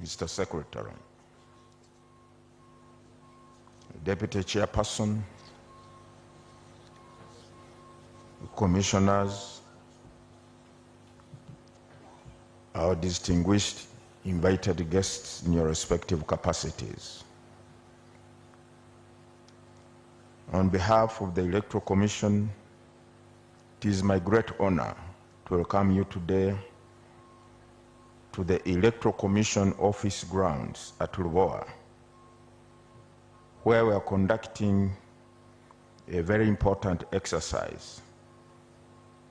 Mr. Secretary, Deputy Chairperson, Commissioners, our distinguished invited guests in your respective capacities. On behalf of the Electoral Commission, it is my great honor to welcome you today to the Electoral Commission office grounds at Lubowa, where we are conducting a very important exercise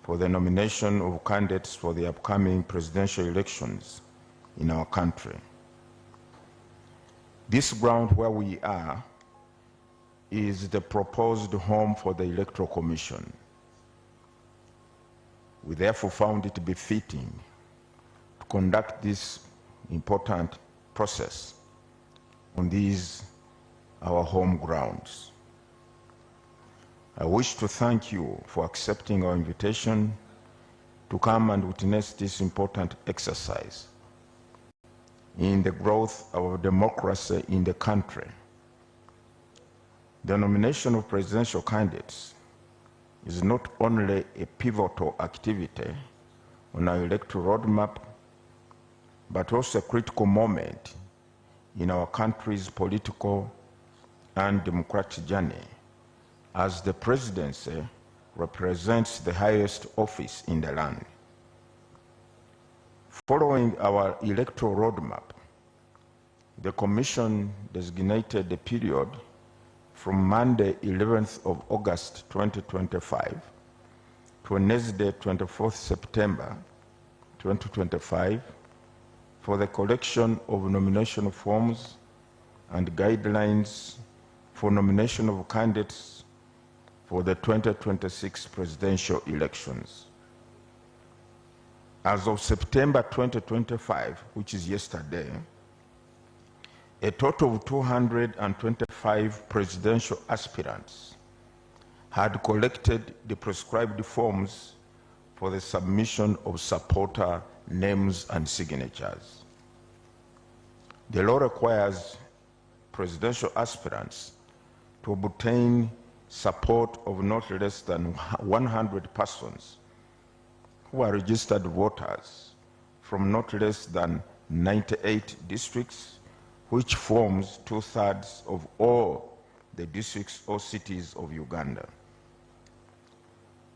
for the nomination of candidates for the upcoming presidential elections in our country. This ground where we are is the proposed home for the Electoral Commission. We therefore found it befitting to conduct this important process on these, our home grounds. I wish to thank you for accepting our invitation to come and witness this important exercise in the growth of democracy in the country. The nomination of presidential candidates is not only a pivotal activity on our electoral roadmap, but also a critical moment in our country's political and democratic journey, as the presidency represents the highest office in the land. Following our electoral roadmap, the Commission designated the period from Monday 11th of August 2025 to Wednesday 24th September 2025 for the collection of nomination forms and guidelines for nomination of candidates for the 2026 presidential elections. As of September 2025, which is yesterday, a total of 225 presidential aspirants had collected the prescribed forms for the submission of supporter names and signatures. The law requires presidential aspirants to obtain support of not less than 100 persons who are registered voters from not less than 98 districts, which forms 2/3 of all the districts or cities of Uganda.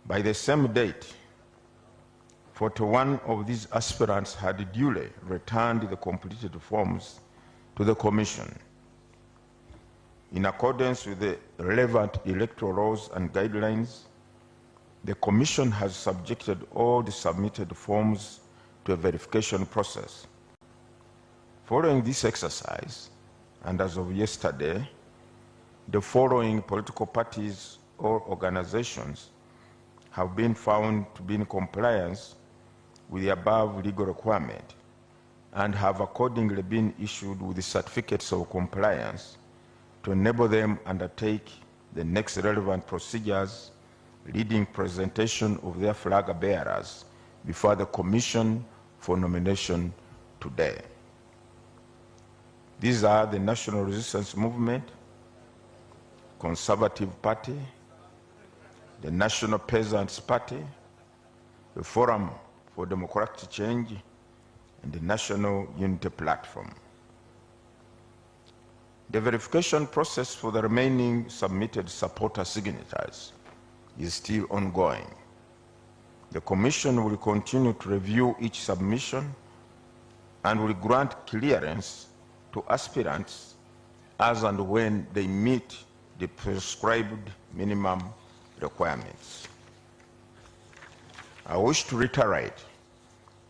By the same date, 41 of these aspirants had duly returned the completed forms to the Commission. In accordance with the relevant electoral laws and guidelines, the Commission has subjected all the submitted forms to a verification process. Following this exercise, and as of yesterday, the following political parties or organizations have been found to be in compliance with the above legal requirement and have accordingly been issued with the certificates of compliance to enable them undertake the next relevant procedures leading presentation of their flag bearers before the Commission for nomination today. These are the National Resistance Movement, Conservative Party, the National Peasants Party, the Forum for Democratic Change, and the National Unity Platform. The verification process for the remaining submitted supporter signatures is still ongoing. The Commission will continue to review each submission and will grant clearance to aspirants as and when they meet the prescribed minimum requirements. I wish to reiterate,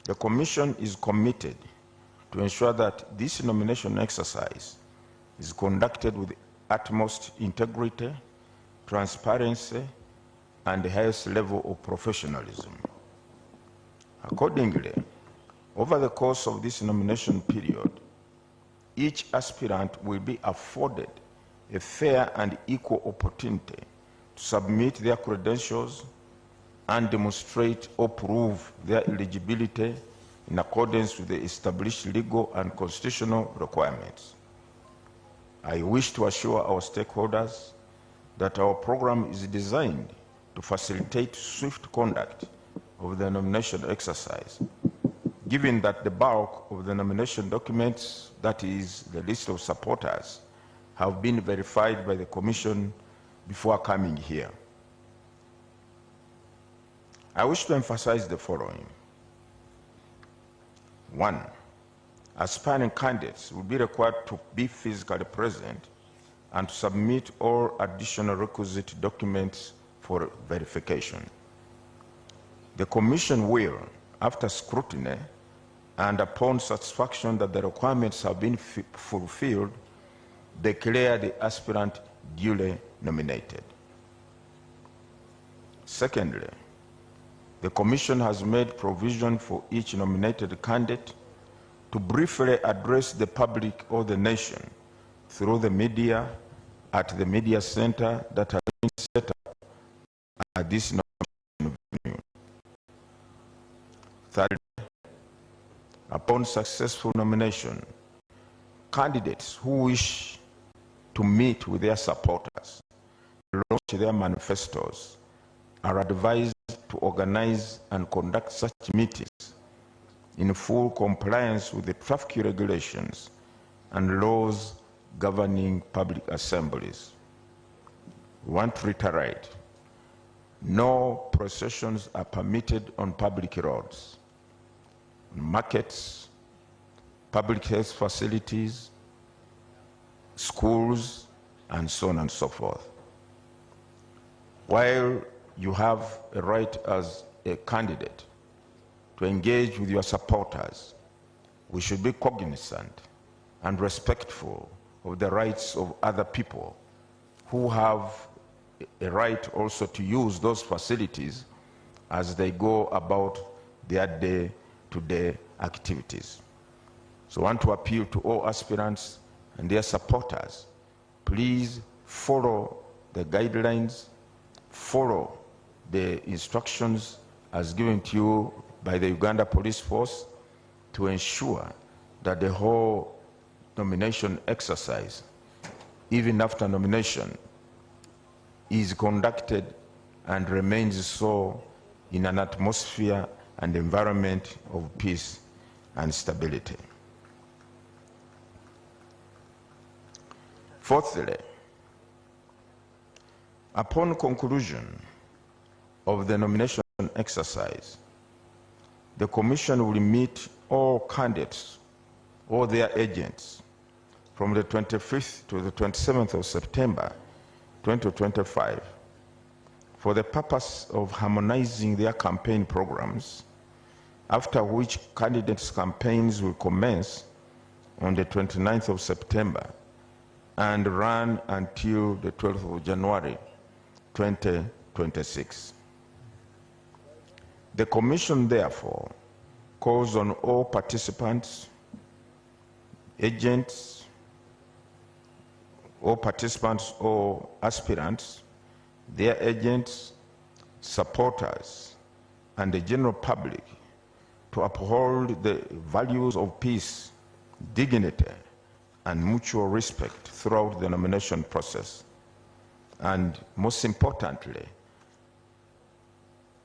the Commission is committed to ensure that this nomination exercise is conducted with utmost integrity, transparency, and the highest level of professionalism. Accordingly, over the course of this nomination period, each aspirant will be afforded a fair and equal opportunity to submit their credentials and demonstrate or prove their eligibility in accordance with the established legal and constitutional requirements. I wish to assure our stakeholders that our program is designed to facilitate swift conduct of the nomination exercise, given that the bulk of the nomination documents, that is, the list of supporters, have been verified by the Commission before coming here. I wish to emphasize the following. 1. Aspiring candidates will be required to be physically present and to submit all additional requisite documents for verification. The Commission will, after scrutiny and upon satisfaction that the requirements have been fulfilled, declare the aspirant duly nominated. Secondly, the Commission has made provision for each nominated candidate to briefly address the public or the nation through the media at the media center that has been set up at this nomination venue. Thirdly, upon successful nomination, candidates who wish to meet with their supporters, launch their manifestos, are advised to organize and conduct such meetings in full compliance with the traffic regulations and laws governing public assemblies. We want to reiterate, no processions are permitted on public roads, markets, public health facilities, schools, and so on and so forth. While you have a right as a candidate to engage with your supporters, we should be cognizant and respectful of the rights of other people who have a right also to use those facilities as they go about their day-to-day activities. So I want to appeal to all aspirants and their supporters, please follow the guidelines, follow the instructions as given to you by the Uganda Police Force to ensure that the whole nomination exercise, even after nomination, is conducted and remains so in an atmosphere and environment of peace and stability. Fourthly, upon conclusion of the nomination exercise, the Commission will meet all candidates or their agents from the 25th to the 27th of September 2025 for the purpose of harmonizing their campaign programs, after which candidates' campaigns will commence on the 29th of September and run until the 12th of January 2026. The Commission, therefore, calls on all participants, agents, all participants or aspirants, their agents, supporters, and the general public to uphold the values of peace, dignity, and mutual respect throughout the nomination process. And most importantly,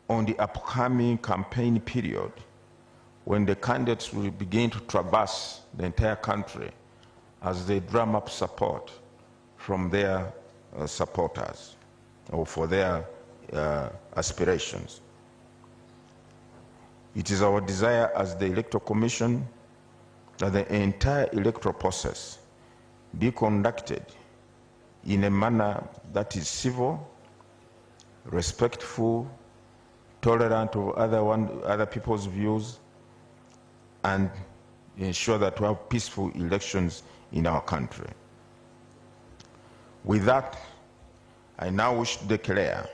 on the upcoming campaign period, when the candidates will begin to traverse the entire country as they drum up support from their supporters or for their aspirations. It is our desire as the Electoral Commission that the entire electoral process be conducted in a manner that is civil, respectful, tolerant of other people's views, and ensure that we have peaceful elections in our country. With that, I now wish to declare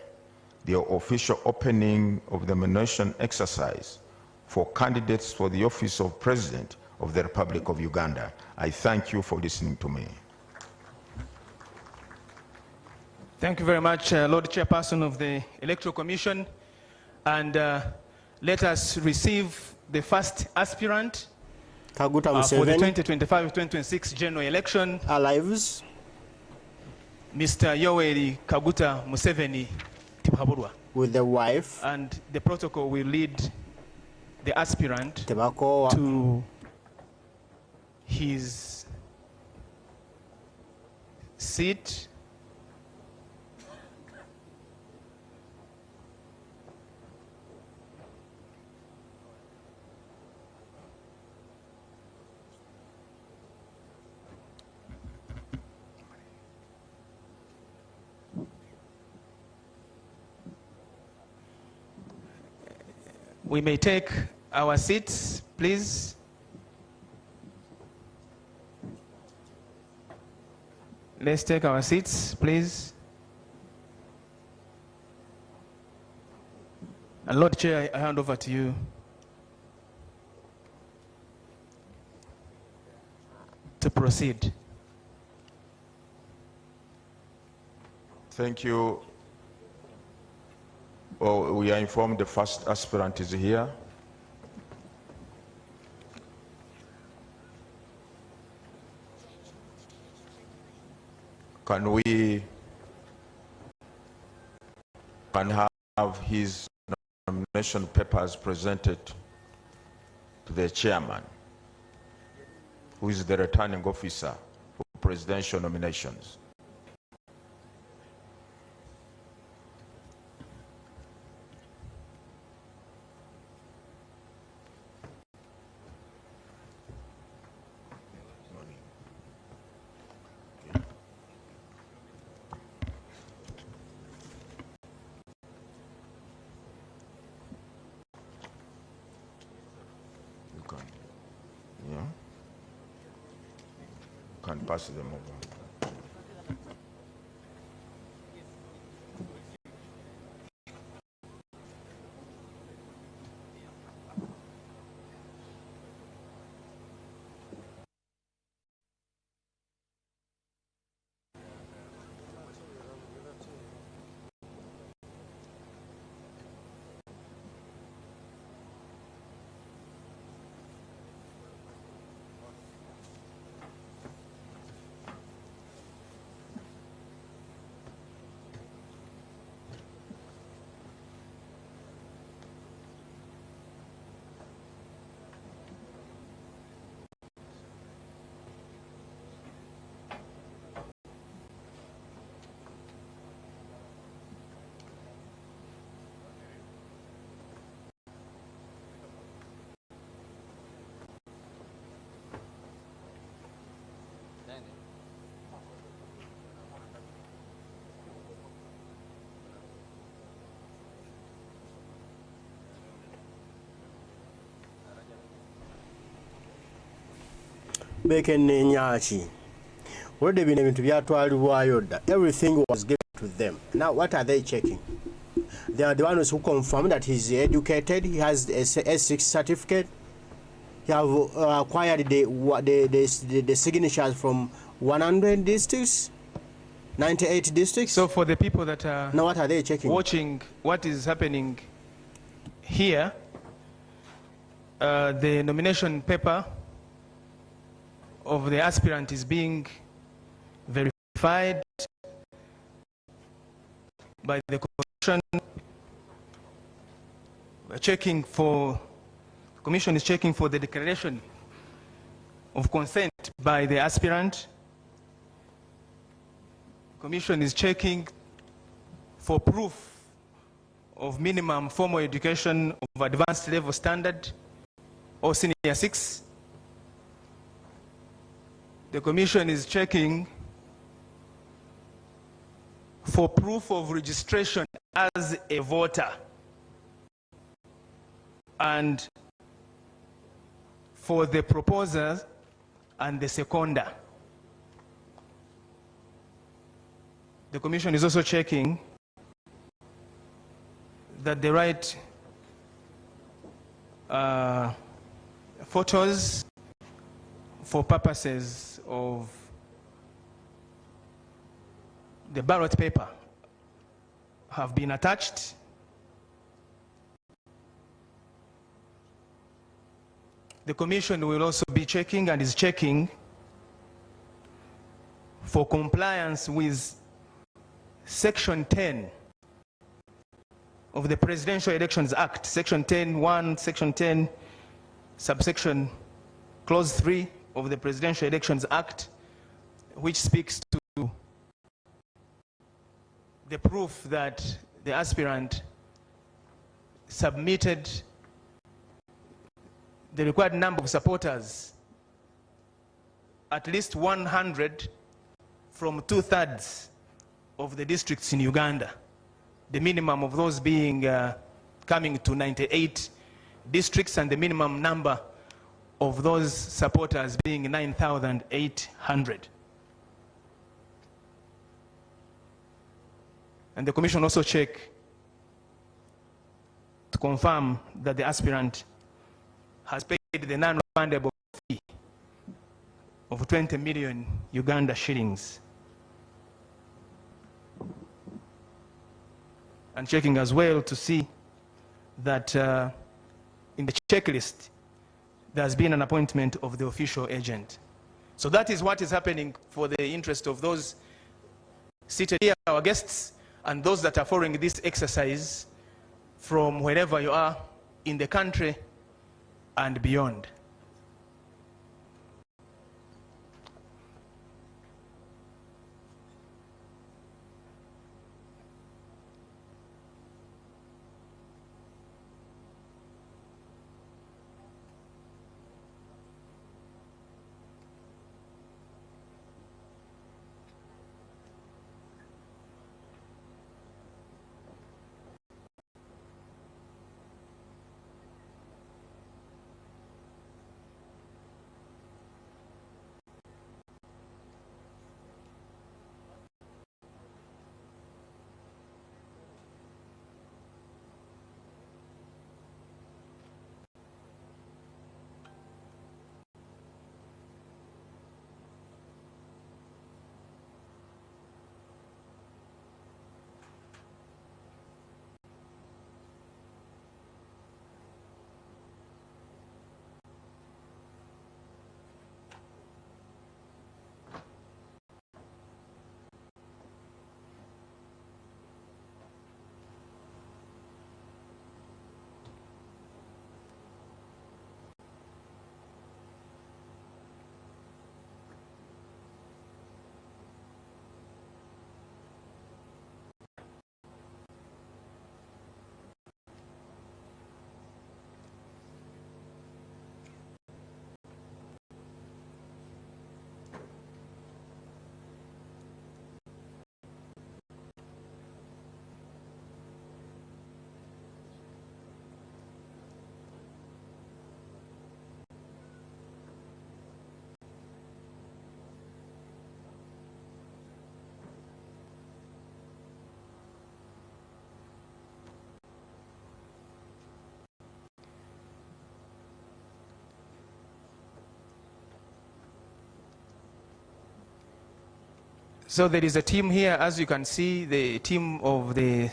the official opening of the nomination exercise for candidates for the office of President of the Republic of Uganda. I thank you for listening to me. Thank you very much, Lord Chairperson of the Electoral Commission. And let us receive the first aspirant Kaguta for the Museveni 2025-2026 general election, arrives. Mr. Yoweri Kaguta Museveni Tibuhaburwa. With the wife. And the protocol will lead the aspirant Tebako to his seat. We may take our seats, please. Let's take our seats, please. And Lord Chair, I hand over to you. To proceed. Thank you. Oh, we are informed the first aspirant is here. Can we have his nomination papers presented to the chairman, who is the returning officer for presidential nominations? Can pass them over. Bekenne nyachi. Already been able to be everything was given to them. Now what are they checking? They are the ones who confirm that he's educated, he has a S6 certificate, he have acquired the signatures from 100 districts, 98 districts. So for the people that are now what are they checking? Watching what is happening here, the nomination paper of the aspirant is being verified by the commission. The commission is checking for the declaration of consent by the aspirant. The commission is checking for proof of minimum formal education of advanced level standard or senior 6. The commission is checking for proof of registration as a voter and for the proposer and the seconder. The commission is also checking that the right photos for purposes of the ballot paper have been attached. the Commission will also be checking and is checking for compliance with Section 10 of the Presidential Elections Act, Section 10(1), Section 10, subsection Clause 3 of the Presidential Elections Act, which speaks to the proof that the aspirant submitted the required number of supporters, at least 100 from 2/3 of the districts in Uganda, the minimum of those being coming to 98 districts, and the minimum number of those supporters being 9,800. And the Commission also check to confirm that the aspirant has paid the non-refundable fee of 20 million Uganda shillings. And checking as well to see that in the checklist there has been an appointment of the official agent. So that is what is happening for the interest of those seated here, our guests, and those that are following this exercise from wherever you are in the country and beyond. So there is a team here, as you can see, the team of the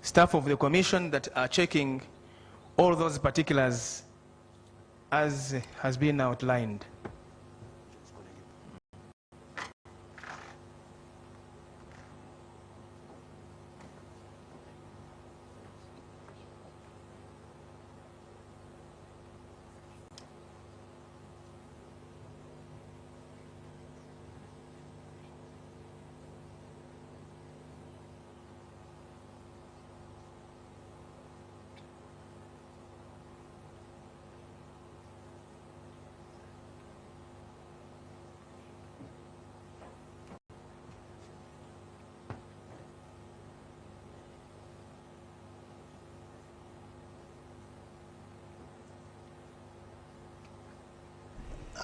staff of the Commission that are checking all those particulars as has been outlined.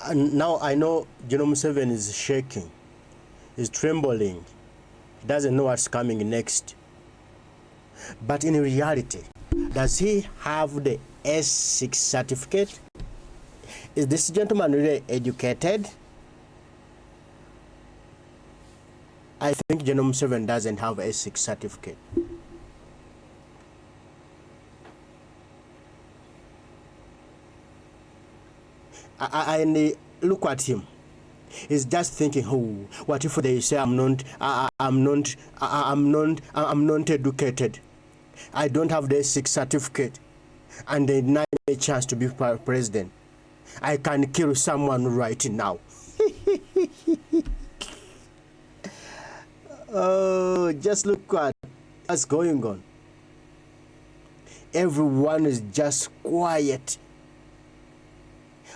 And now I know General Museveni is shaking, is trembling. He doesn't know what's coming next. But in reality, does he have the S6 certificate? Is this gentleman really educated? I think General Museveni doesn't have a S6 certificate. And look at him. He's just thinking, oh, what if they say I'm not educated. I don't have the 6 certificate, and they deny me a chance to be president. I can kill someone right now. Oh, just look at what's going on. Everyone is just quiet.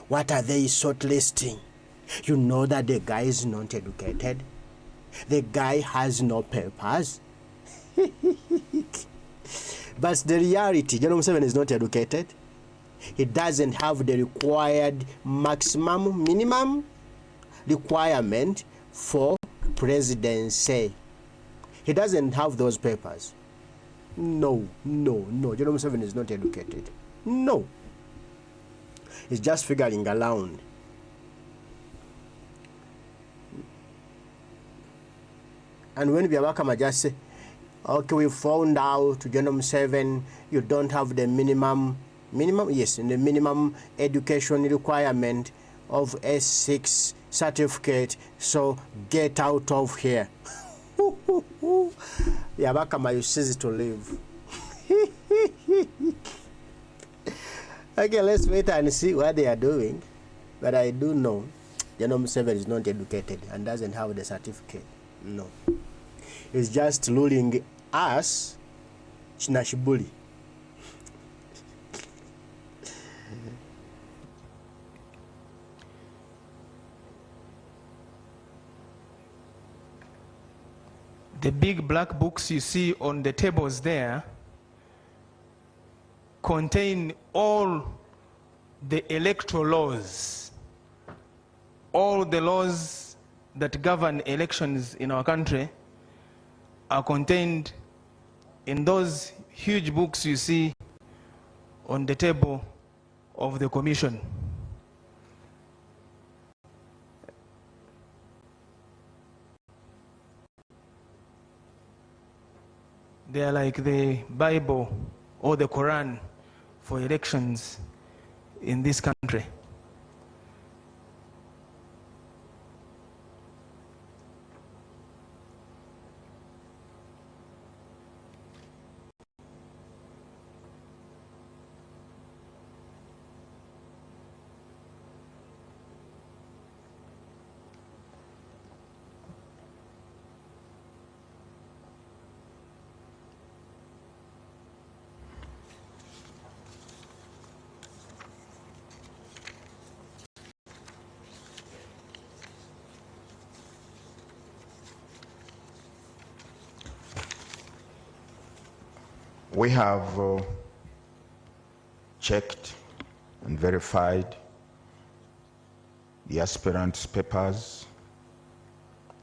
What are they shortlisting? You know that the guy is not educated. The guy has no papers. But the reality, General Museveni is not educated. He doesn't have the required minimum requirement for presidency. He doesn't have those papers. No. General Museveni is not educated. No. He's just figuring around. And when Byabakama just say, okay, we found out, General Museveni, you don't have the minimum, yes, the minimum education requirement of S6 certificate, so get out of here. Byabakama, you cease to live. Okay, let's wait and see what they are doing. But I do know General Museveni is not educated and doesn't have the certificate. No. He's just ruling us, Chinashibuli. The big black books you see on the tables there contain all the electoral laws, all the laws that govern elections in our country are contained in those huge books you see on the table of the commission. They are like the Bible or the Quran for elections in this country. We have checked and verified the aspirants' papers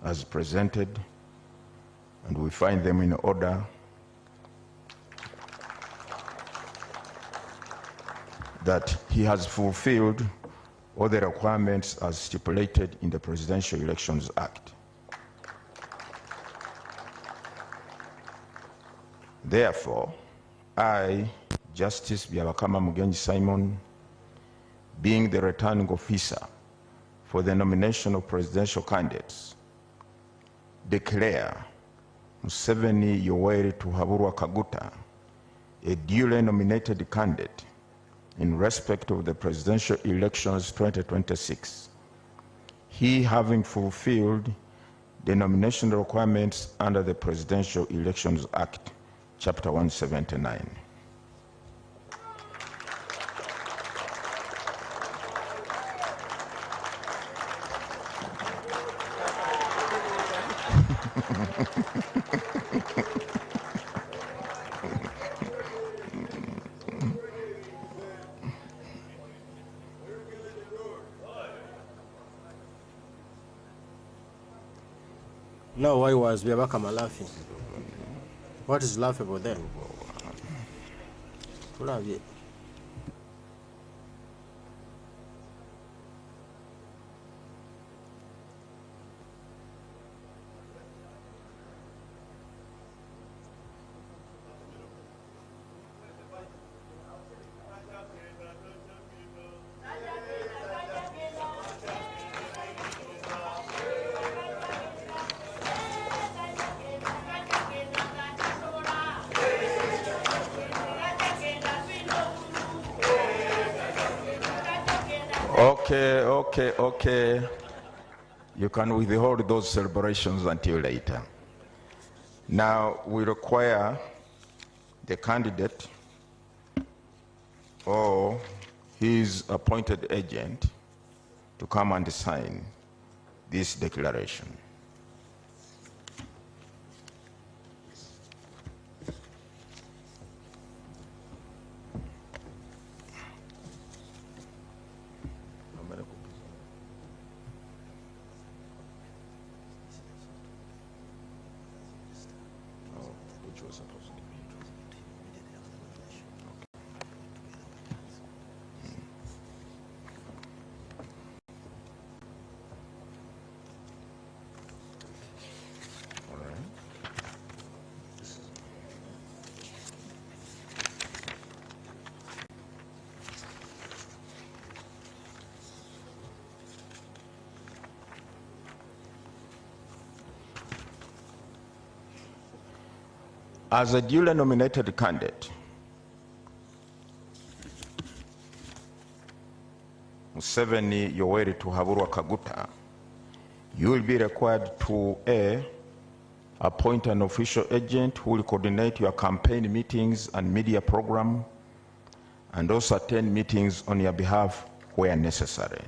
as presented, and we find them in order. That he has fulfilled all the requirements as stipulated in the Presidential Elections Act. Therefore, I, Justice Byabakama Mugenyi Simon, being the returning officer for the nomination of presidential candidates, declare Museveni Yoweri Tuhaburwa Kaguta a duly nominated candidate in respect of the presidential elections 2026, he having fulfilled the nomination requirements under the Presidential Elections Act, Chapter 179. No, why was Byabakama laughing? What is laughable then? Love it. Okay. You can withhold those celebrations until later. Now we require the candidate or his appointed agent to come and sign this declaration. As a duly nominated candidate, Museveni Yoweri Tuhaburwa Kaguta, you will be required to A, appoint an official agent who will coordinate your campaign meetings and media program, and also attend meetings on your behalf where necessary.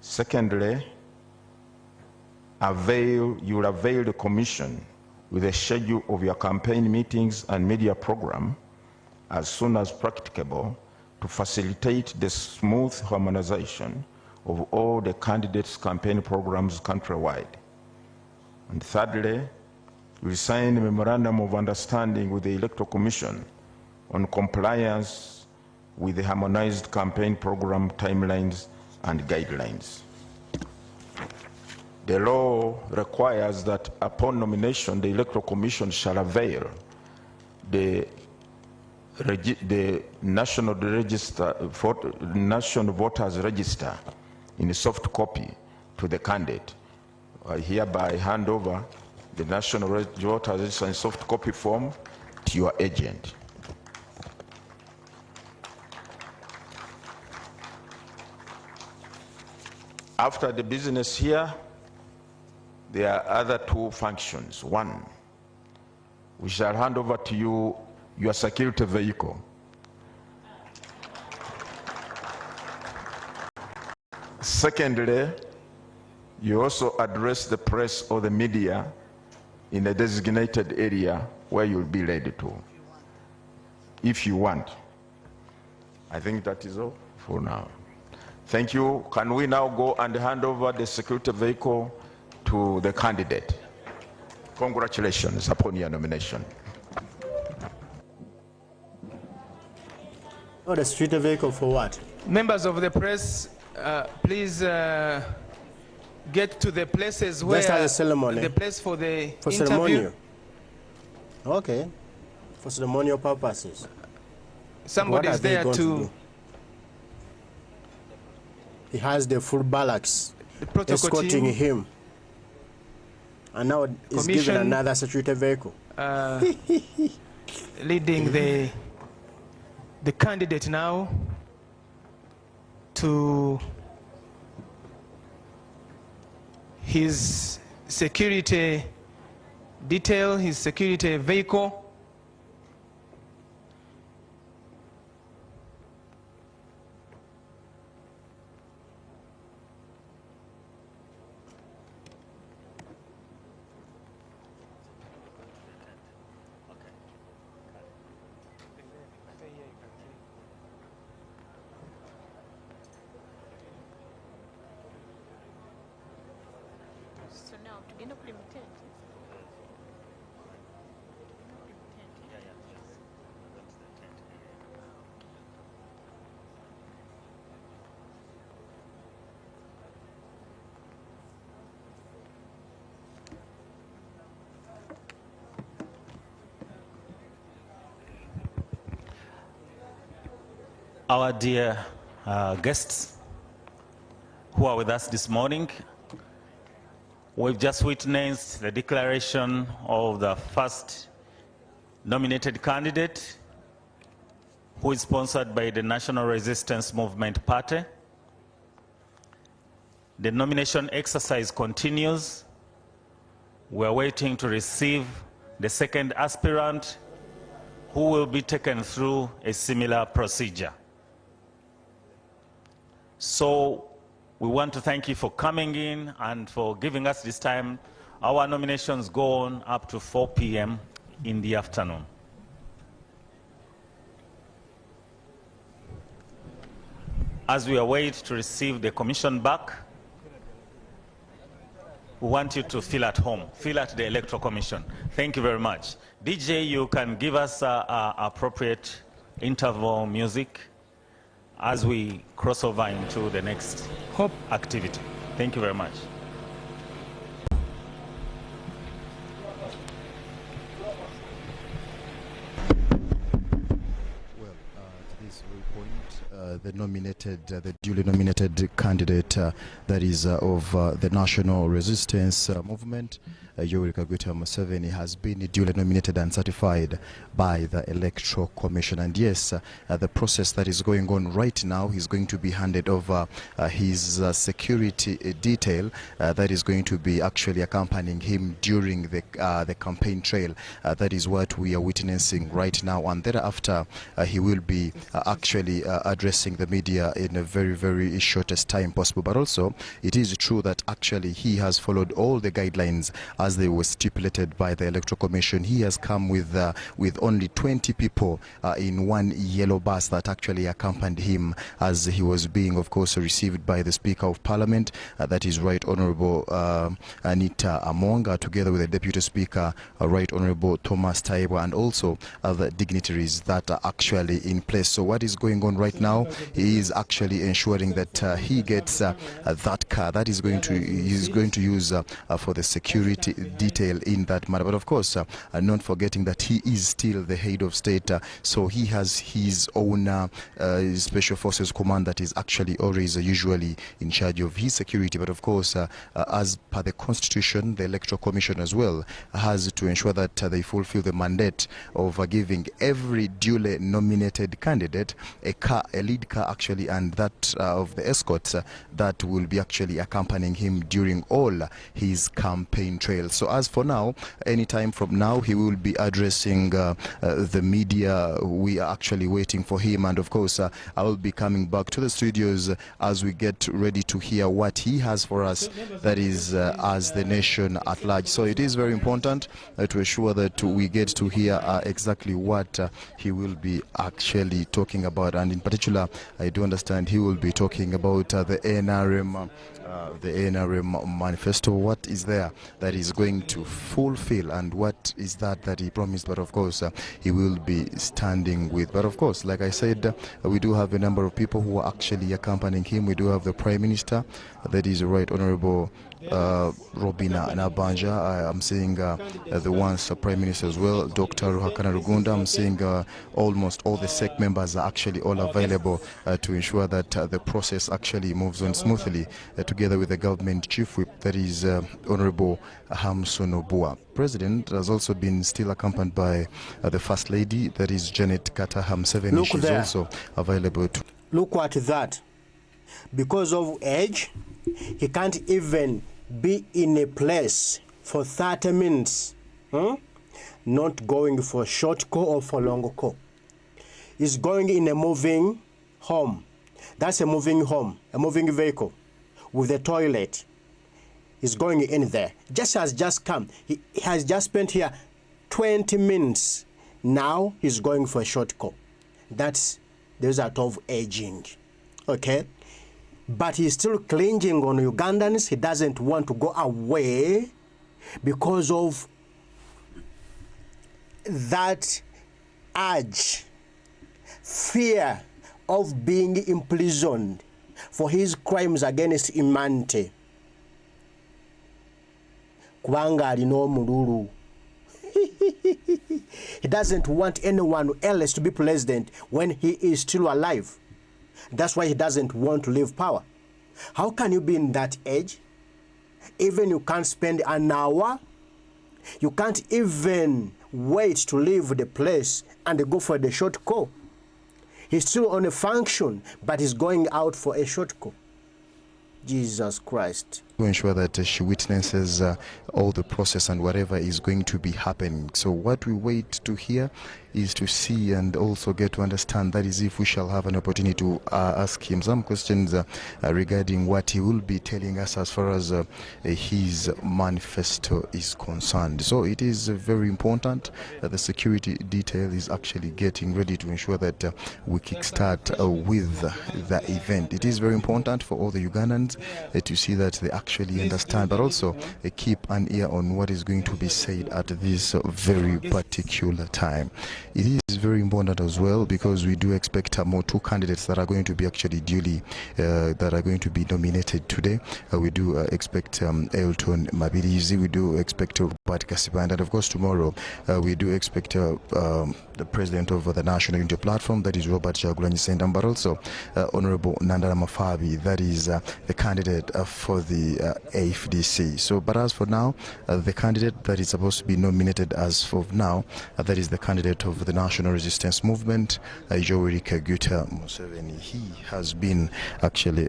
Secondly, you will avail the commission with a schedule of your campaign meetings and media program as soon as practicable to facilitate the smooth harmonization of all the candidates' campaign programs countrywide. And thirdly, you will sign a memorandum of understanding with the Electoral Commission on compliance with the harmonized campaign program timelines and guidelines. The law requires that upon nomination, the Electoral Commission shall avail the National Voters Register in a soft copy to the candidate. I hereby hand over the National Voters Register in soft copy form to your agent. After the business here, there are other two functions. One, we shall hand over to you your security vehicle. Secondly, you also address the press or the media in a designated area where you'll be ready to. If you want. I think that is all for now. Thank you. Can we now go and hand over the security vehicle to the candidate? Congratulations upon your nomination. Oh, the security vehicle for what? Members of the press, please get to the places where the ceremony. The place for the interview. Ceremonial. Okay, for ceremonial purposes. Somebody is there to. He has the full barracks team, escorting him, and now is given another security vehicle. Leading the candidate now to his security detail, his security vehicle. So now, tugenda kuli mu tent. Our dear guests who are with us this morning, we've just witnessed the declaration of the first nominated candidate who is sponsored by the National Resistance Movement Party, The nomination exercise continues. We're waiting to receive the second aspirant who will be taken through a similar procedure. So we want to thank you for coming in and for giving us this time. Our nominations go on up to 4 p.m. in the afternoon. As we await to receive the commission back, we want you to feel at home, feel at the Electoral Commission. Thank you very much. DJ, you can give us appropriate interval music as we cross over into the next activity. Thank you very much. The duly nominated candidate that is of the National Resistance Movement, Yoweri Kaguta Museveni, has been duly nominated and certified by the Electoral Commission. And yes, the process that is going on right now, he's going to be handed over his security detail that is going to be actually accompanying him during the campaign trail. That is what we are witnessing right now. And thereafter, he will be actually addressing the media in a very, very shortest time possible. But also, it is true that actually he has followed all the guidelines as they were stipulated by the Electoral Commission. He has come with only 20 people in one yellow bus that actually accompanied him as he was being, of course, received by the Speaker of Parliament, that is Right Honorable Anita Amonga, together with the Deputy Speaker, Right Honorable Thomas Taiba, and also other dignitaries that are actually in place. So what is going on right now, he is actually ensuring that he gets that car that he's going to use for the security detail in that matter. But of course, not forgetting that he is still the head of state, so he has his own Special Forces Command that is actually always usually in charge of his security. But of course, as per the Constitution, the Electoral Commission as well has to ensure that they fulfill the mandate of giving every duly nominated candidate a lead car actually, and that of the escorts that will be actually accompanying him during all his campaign trail. So as for now, anytime from now, he will be addressing the media. We are actually waiting for him, and of course I will be coming back to the studios as we get ready to hear what he has for us, that is as the nation at large. So it is very important to ensure that we get to hear exactly what he will be actually talking about, and in particular I do understand he will be talking about the NRM manifesto. What is there that is going to fulfill, and what is that he promised? But of course he will be standing with. But of course, like I said, we do have a number of people who are actually accompanying him. We do have the Prime Minister, that is Right Honorable Robina Nabanja. I'm seeing the once Prime Minister as well, Dr. Ruhakana Rugunda. I'm seeing almost all the SEC members are actually all available to ensure that the process actually moves on smoothly, together with the government chief whip, that is Honorable Hamson Obua. President has also been still accompanied by the First Lady, that is Janet Kataha Museveni. She's also available to. Look at that. Because of age, he can't even be in a place for 30 minutes, not going for short call or for long call. He's going in a moving home. That's a moving home, a moving vehicle with a toilet. He's going in there. Just has just come. He has just spent here 20 minutes. Now he's going for a short call. That's the result of aging. Okay? But he's still clinging on Ugandans. He doesn't want to go away because of that urge, fear of being imprisoned for his crimes against humanity. Kubanga alina omululu. He doesn't want anyone else to be president when he is still alive. That's why he doesn't want to leave power. How can you be in that age? Even you can't spend an hour. You can't even wait to leave the place and go for the short call. He's still on a function, but he's going out for a short call. Jesus Christ. To ensure that she witnesses all the process and whatever is going to be happening. So what we wait to hear is to see and also get to understand, that is if we shall have an opportunity to ask him some questions regarding what he will be telling us as far as his manifesto is concerned. So it is very important that the security detail is actually getting ready to ensure that we kickstart with the event. It is very important for all the Ugandans to see that they actually understand, but also keep an ear on what is going to be said at this very particular time. It is very important as well because we do expect more two candidates that are going to be actually duly that are going to be nominated today. We do expect Elton Mabirizi, we do expect Robert Kasibanda, and of course tomorrow we do expect the president of the National Unity Platform, that is Robert Chagulanyi Sentamu, but also Honorable Nandala Mafabi, that is the candidate for the AFDC. So, but as for now, the candidate that is supposed to be nominated as of now, that is the candidate of the National Resistance Movement, Yoweri Kaguta Museveni. He has been actually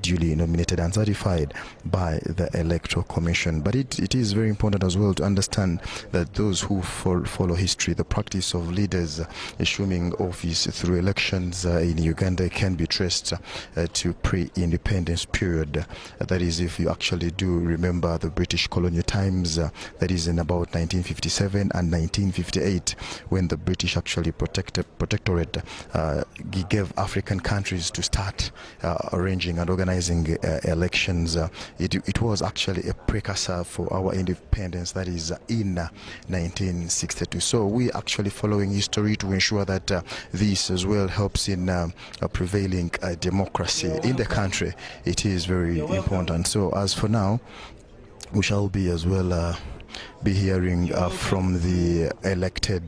duly nominated and certified by the Electoral Commission. But it is very important as well to understand that those who follow history, the practice of leaders assuming office through elections in Uganda can be traced to pre-independence period. That is, if you actually do remember the British colonial times, that is in about 1957 and 1958, when the British actually protectorate gave African countries to start arranging and organizing elections. It was actually a precursor for our independence, that is in 1962. So we actually following history to ensure that this as well helps in prevailing democracy in the country. It is very important. So as for now, we shall be as well be hearing from the elected,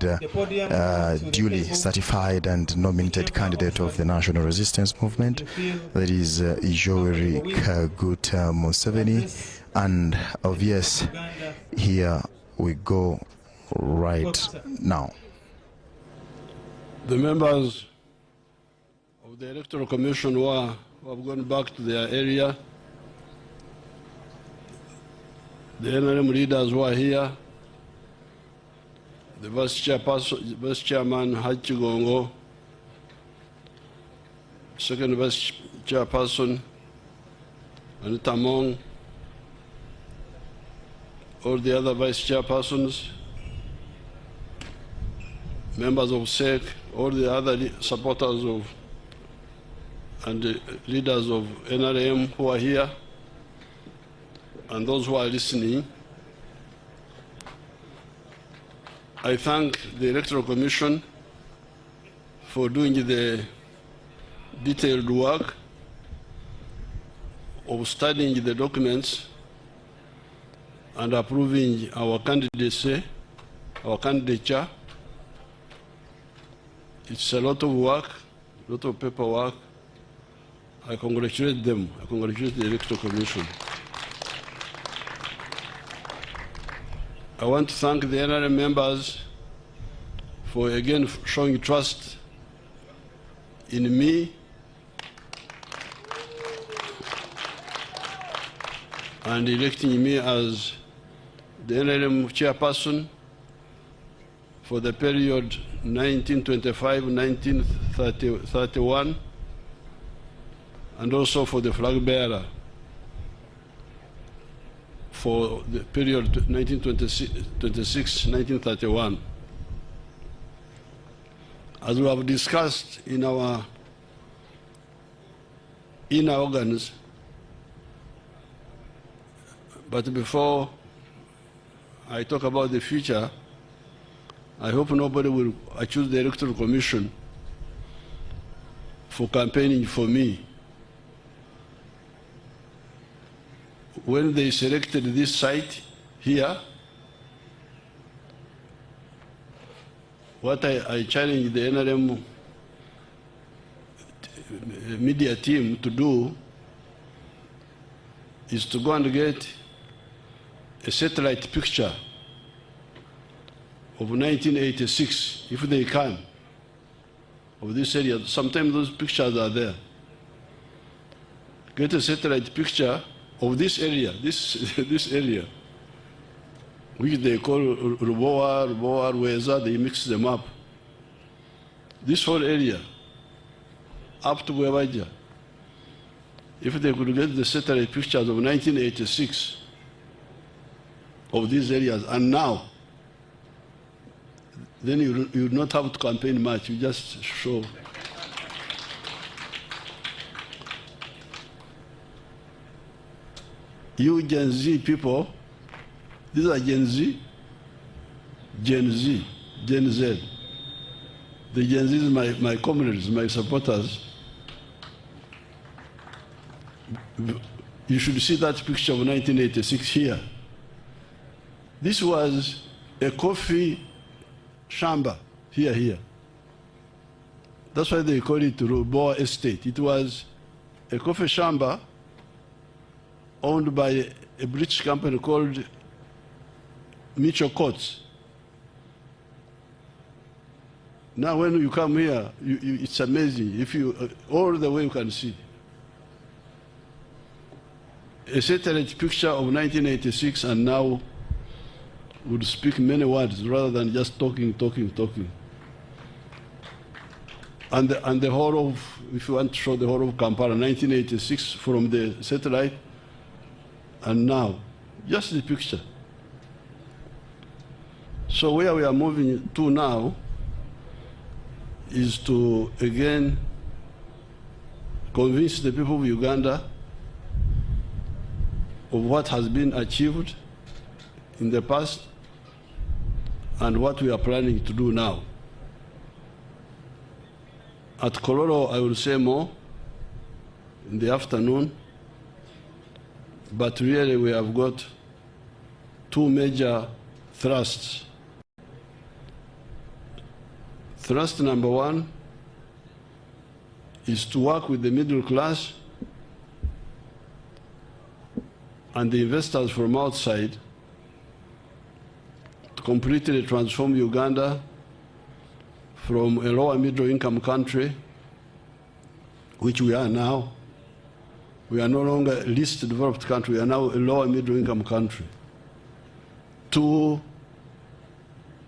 duly certified and nominated candidate of the National Resistance Movement, that is Yoweri Kaguta Museveni. And obvious, here we go right now. The members of the Electoral Commission who have gone back to their area, the NRM leaders who are here, the Vice Chairman Hachi Gongo, Second Vice Chairperson Anita Mong, all the other Vice Chairpersons, members of SEC, all the other supporters of and the leaders of NRM who are here, and those who are listening. I thank the Electoral Commission for doing the detailed work of studying the documents and approving our candidacy, our candidature. It's a lot of work, a lot of paperwork. I congratulate them. I congratulate the Electoral Commission. I want to thank the NRM members for again showing trust in me and electing me as the NRM chairperson for the period 1925-1931, and also for the flag bearer for the period 1926-1931. As we have discussed in our inner organs, but before I talk about the future, I hope nobody will accuse the Electoral Commission for campaigning for me. When they selected this site here, what I challenged the NRM media team to do is to go and get a satellite picture of 1986, if they can, of this area. Sometimes those pictures are there. get a satellite picture of this area, this area, which they call Ruboa, Weza, they mix them up. This whole area, up to Wewaja, if they could get the satellite pictures of 1986 of these areas and now, then you would not have to campaign much, you just show. You Gen Z people, these are Gen Z, Gen Z, Gen Z. The Gen Z is my comrades, my supporters. You should see that picture of 1986 here. This was a coffee shamba here. That's why they call it Ruboa Estate. It was a coffee shamba owned by a British company called Mitchell Courts. Now when you come here, it's amazing. If you, all the way you can see. A satellite picture of 1986 and now would speak many words rather than just talking. And the whole of, if you want to show the whole of Kampala, 1986 from the satellite and now, just the picture. So where we are moving to now is to, again, convince the people of Uganda of what has been achieved in the past and what we are planning to do now. At Kololo, I will say more in the afternoon, but really we have got two major thrusts. Thrust number one is to work with the middle class and the investors from outside to completely transform Uganda from a lower middle income country, which we are now. We are no longer a least developed country, we are now a lower middle income country, to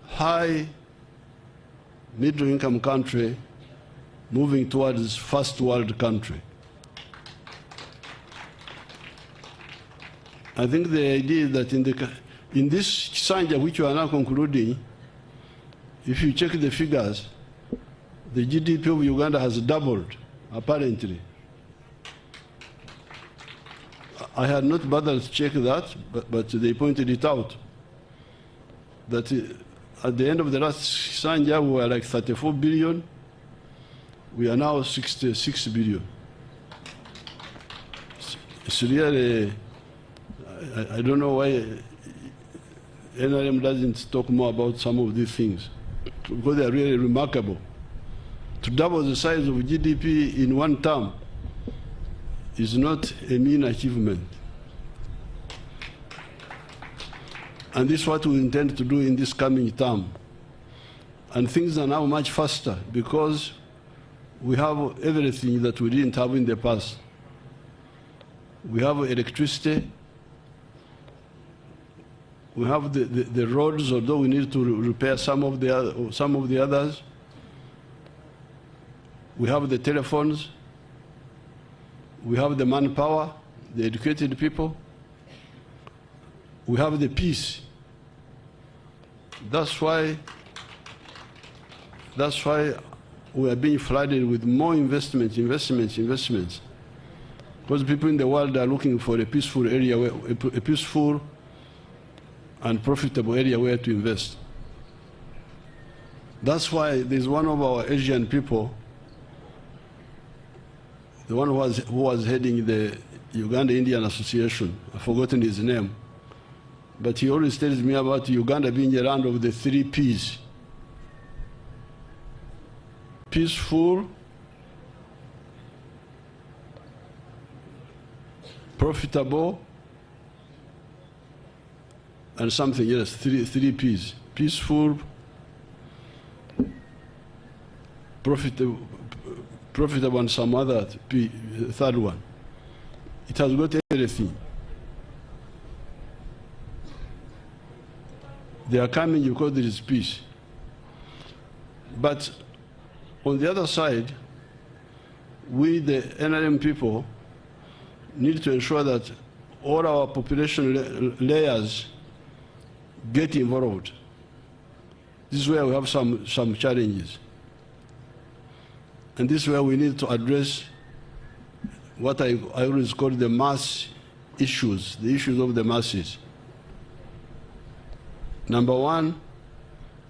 high middle income country moving towards first world country. I think the idea is that in this Sanja, which we are now concluding, if you check the figures, the GDP of Uganda has doubled, apparently. I had not bothered to check that, but they pointed it out. That at the end of the last Sanja, we were like 34 billion. We are now 66 billion. It's really, I don't know why NRM doesn't talk more about some of these things, because they are really remarkable. To double the size of GDP in one term is not a mean achievement. And this is what we intend to do in this coming term. And things are now much faster because we have everything that we didn't have in the past. We have electricity. We have the roads, although we need to repair some of the others. We have the telephones. We have the manpower, the educated people. We have the peace. That's why we are being flooded with more investments. Because people in the world are looking for a peaceful area, a peaceful and profitable area where to invest. That's why there's one of our Asian people, the one who was heading the Uganda-Indian Association, I've forgotten his name, but he always tells me about Uganda being a land of the 3 Ps. Peaceful, profitable, and something else, 3 Ps. Peaceful, profitable and some other third one. It has got everything. They are coming because there is peace. But on the other side, we, the NRM people, need to ensure that all our population layers get involved. This is where we have some challenges. And this is where we need to address what I always call the mass issues, the issues of the masses. Number one,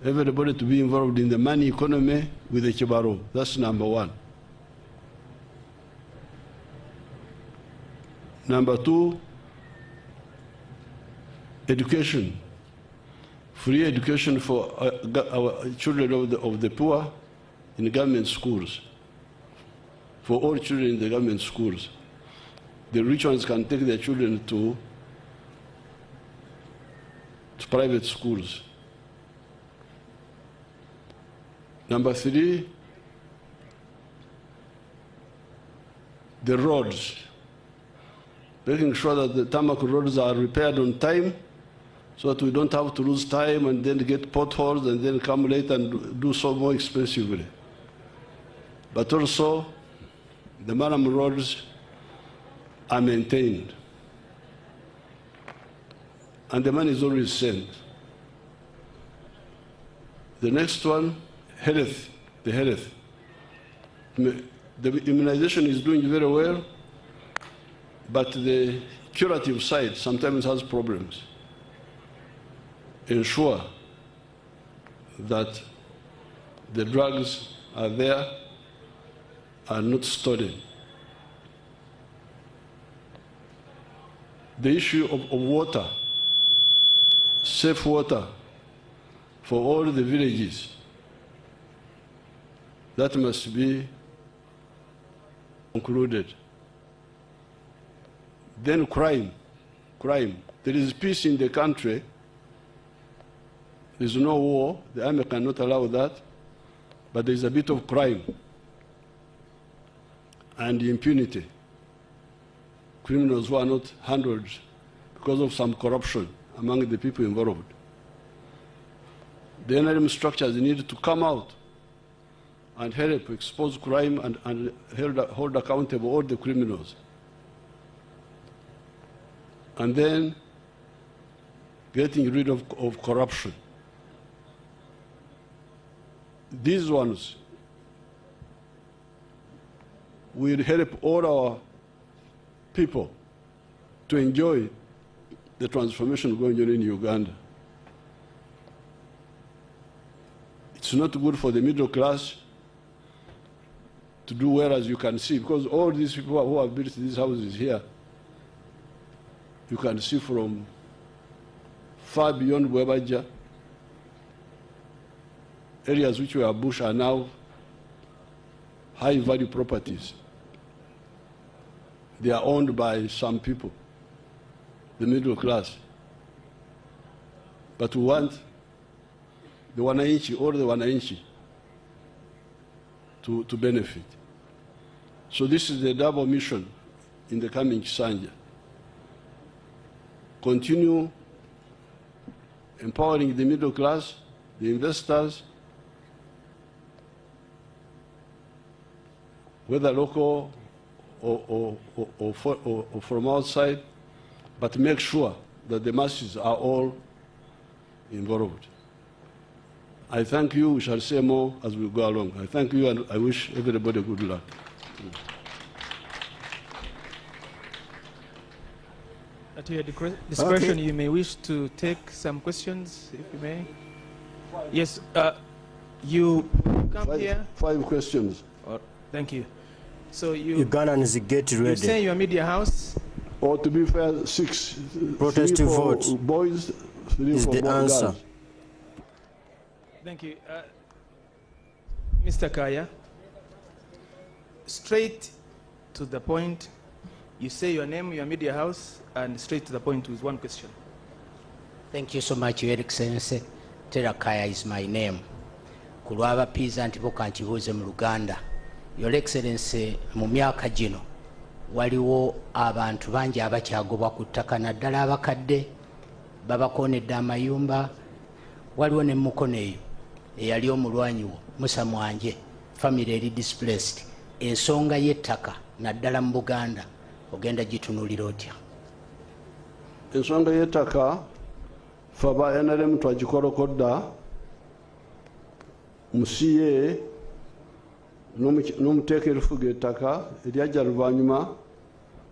everybody to be involved in the money economy with the Kibaro. That's number one. Number two, education. Free education for our children of the poor in government schools. For all children in the government schools. The rich ones can take their children to private schools. Number three, the roads. Making sure that the tarmac roads are repaired on time so that we don't have to lose time and then get potholes and then come late and do so more expensively. But also, the Maram roads are maintained. And the money is always sent. The next one, health, the health. The immunization is doing very well, but the curative side sometimes has problems. Ensure that the drugs are there, are not stolen. The issue of water, safe water for all the villages, that must be concluded. Then crime. There is peace in the country. There is no war. The army cannot allow that. But there is a bit of crime and impunity. Criminals who are not handled because of some corruption among the people involved. The NRM structures need to come out and help expose crime and hold accountable all the criminals. And then getting rid of corruption. These ones will help all our people to enjoy the transformation going on in Uganda. It's not good for the middle class to do well, as you can see, because all these people who have built these houses here, you can see from far beyond Bwebaja, areas which were bush are now high-value properties. They are owned by some people, the middle class. But we want the wananchi, all the wananchi, to benefit. So this is the double mission in the coming Kisanja. Continue empowering the middle class, the investors, whether local or from outside, but make sure that the masses are all involved. I thank you. We shall say more as we go along. I thank you, and I wish everybody good luck. At your discretion, you may wish to take some questions, if you may. Yes, you come here. 5 questions. Thank you. So you Ugandans get ready. You say your media house. Or to be fair, 6 protest 3 vote for boys, 3 is for the answer. girls. Thank you. Mr. Kaya, straight to the point. You say your name, your media house, and straight to the point with one question. Thank you so much, Your Excellency. Terakaya is my name. Kulwaba Pizza Antipoka Ntibuze mu Luganda. Your Excellency, mu myaka gino waliwo abantu bangi abakyagobwa ku ttaka naddala abakadde babakoonedde amayumba. Waliwo ne mukono eyo eyali omulwanyi wo Musa Mwanje, family eri displaced. Ensonga y'ettaka naddala mu Buganda ogenda gitunulira otya? Ensonga y'ettaka fe aba NRM twagikolokodda musiye n'omuteeka erifuga ettaka eryajja luvannyuma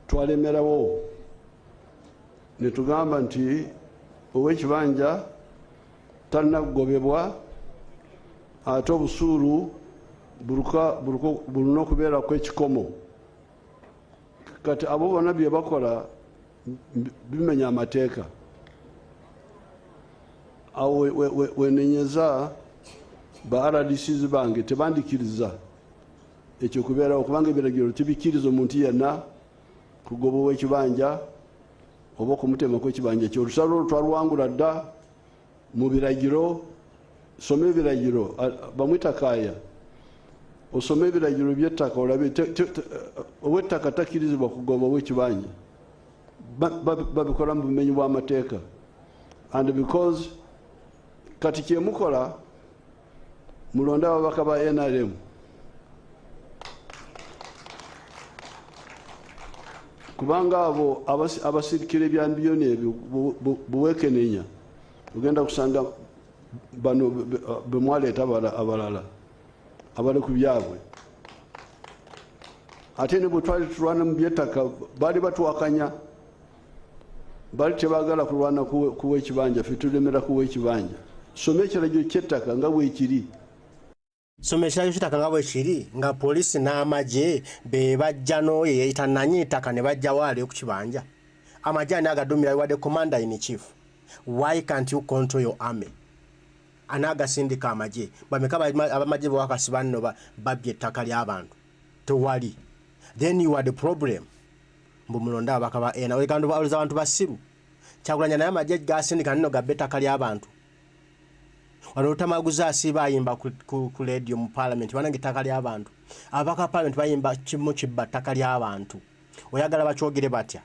twalemerawo ne tugamba nti ow'ekibanja talina kugobebwa ate obusuulu bulina okubeerako ekikomo. Kati abo bonna bye bakola bimenya amateeka. Awo wenenyeza ba RDCs bange tebandikiriza ekyo kubeerawo kubanga ebiragiro tibikiriza omuntu yenna kugoba ow'ekibanja oba okumutemako ekibanja ekyo. Olusalo olwo twaluwangula dda mu biragiro. Soma ebiragiro, bamwita Kaaya, osoma ebiragiro by'ettaka olabe ow'ettaka takkirizibwa kugoba ow'ekibanja. Babikola mu bumenyi bw'amateeka. And because kati kyemukola mulonda ababaka ba NRM kubanga abo abasirikire bya mbiyoni ebyo buwekenenya ugenda kusanga bano bemwaleeta abalala abali ku byabwe. Ate ne bwe twali tulwana mu by'ettaka baali batuwakanya, baali tebaagala kulwana kuwa ekibanja, ffe tulemera kuwa ekibanja. Soma ekiragiro ky'ettaka nga bwekiri. Soma ekiragiro ky'ettaka nga bwekiri nga poliisi n'amagye be bajja n'oyo yeeyita nannyini ttaka ne bajja waali ku kibanja. Amagye ani agadumira you are the commander in chief. Why can't you control your army? Anagasindika amagye bameka abamagye bwakasiba nno babbye ettaka ly'abantu tewali. Then you are the problem. Mbumulonda abaka ba ena wekando baluza abantu basiru Kyagulanyi naye amagye gasindika nno gabbe ettaka ly'abantu. Wano Tamaguza asiba ayimba ku radio mu parliament banange ettaka ly'abantu. Abaka parliament bayimba kimu kibba ettaka ly'abantu. Oyagala bakyogere batya?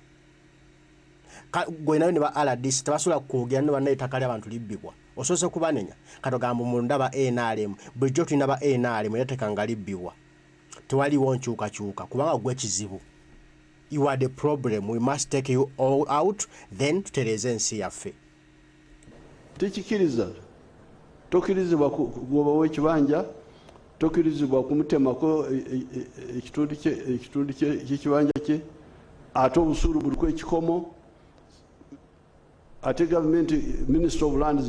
Gwe nayo ne ba RDC tebasula kwogera ne bannaye ettaka ly'abantu libbibwa. Osoose kubanenya katogamba mu ndaba NRM bulijjo tulina ba NRM yatekanga libbibwa. Tewaliwo nkyukakyuka kubanga gwe kizibu. You are the problem. We must take you all out, then tutereze ensi yaffe. Tekikiriza. Tokirizibwa kugoba w'ekibanja, tokirizibwa kumutemako ekitundu ky'ekibanja kye, ate obusuulu buliko ekikomo. Ate government Minister of Lands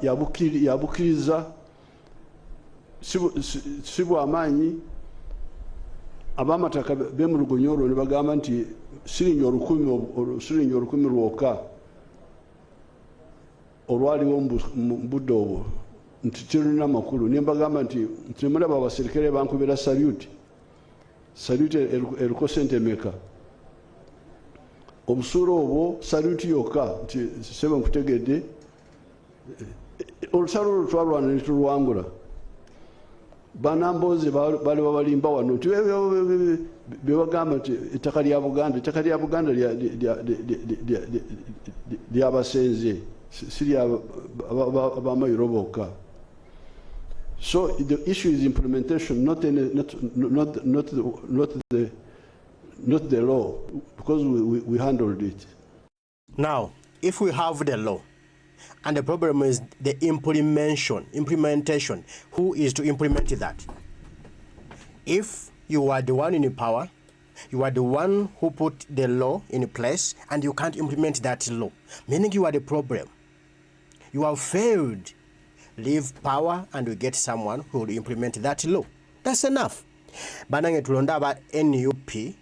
yabukiriza si bw'amaanyi ab'amataka b'emulugonyo olwo ne bagamba nti siringi olukumi lwokka olwaliwo mu budde obwo nti tirulina makulu. Ne mbagamba nti temulaba abasirikale bankubira salute eriko sente meka. Obusuulu obwo salute yokka nti sebe nkutegedde. Olusalo olwo twalwana ne tulwangula. Banamboze bali babalimba wano nti bebagamba nti ettaka lya Buganda lyabasenze si ly'abamayiro bokka. So the issue is implementation, not the law, because we handled it. Now, if we have the law, and the problem is the implementation, who is to implement that? If you are the one in power, you are the one who put the law in place, and you can't implement that law, meaning you are the problem. You have failed. Leave power and we get someone who will implement that law. That's enough. Banange tulonda aba NUP,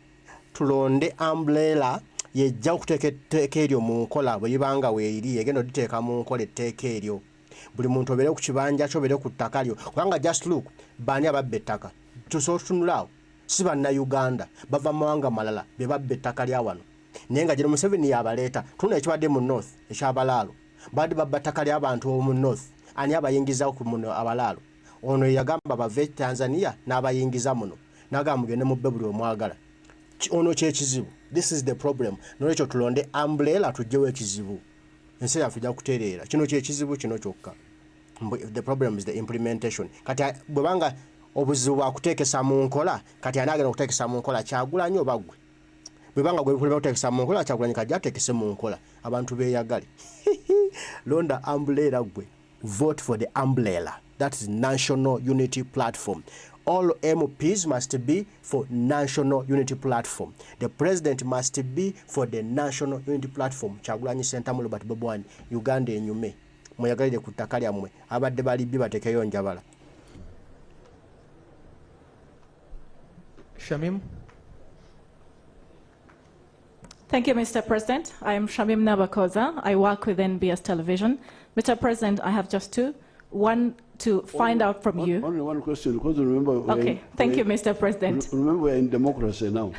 tulonde umbrella yejja okuteeka eryo mu nkola bwe libanga weeri egenda oditeeka mu nkola etteeka eryo. Buli muntu obeere ku kibanja kyo obeere ku ttaka lyo. Kubanga just look, baani ababba ettaka? Tusotunulaawo. Si bannayuganda bava mu mawanga malala be babba ettaka lya wano. Naye nga General Museveni yabaleeta. Tuna ekibadde mu North eky'abalaalo. Badde babba ttaka ly'abantu mu North. Ani abayingizawo ku muno abalaalo? Ono yagamba bave Tanzania n'abayingiza muno. naga mugende mu bebuli omwagala ono kyekizibu. This is the problem. Nolwekyo tulonde umbrella tujjewo ekizibu ensi yaffe ejja kutereera. Kino kyekizibu kino kyokka. The problem is the implementation. Kati bwebanga obuzibu bwakuteekesa mu nkola kati anaagenda okuteekesa mu nkola Kyagulanyi oba ggwe. Bwebanga gwe bulema okuteekesa mu nkola Kyagulanyi kajja ateekese mu nkola abantu beeyagale. Londa umbrella ggwe. Vote for the umbrella. That is National Unity Platform. All MPs must be for National Unity Platform. The President must be for the National Unity Platform. Kyagulanyi Sentamu Robert Bobi Uganda enyume. Mweyagalire ku ttaka lyammwe abadde balibbi batekeyo njabala. Shamim. Thank you, Mr. President. I am Shamim Nabakoza. I work with NBS Television. Mr. President, I have just two. One, to find out from you. Only one question, because remember... Okay, thank you, Mr. President. Remember, we're in democracy now.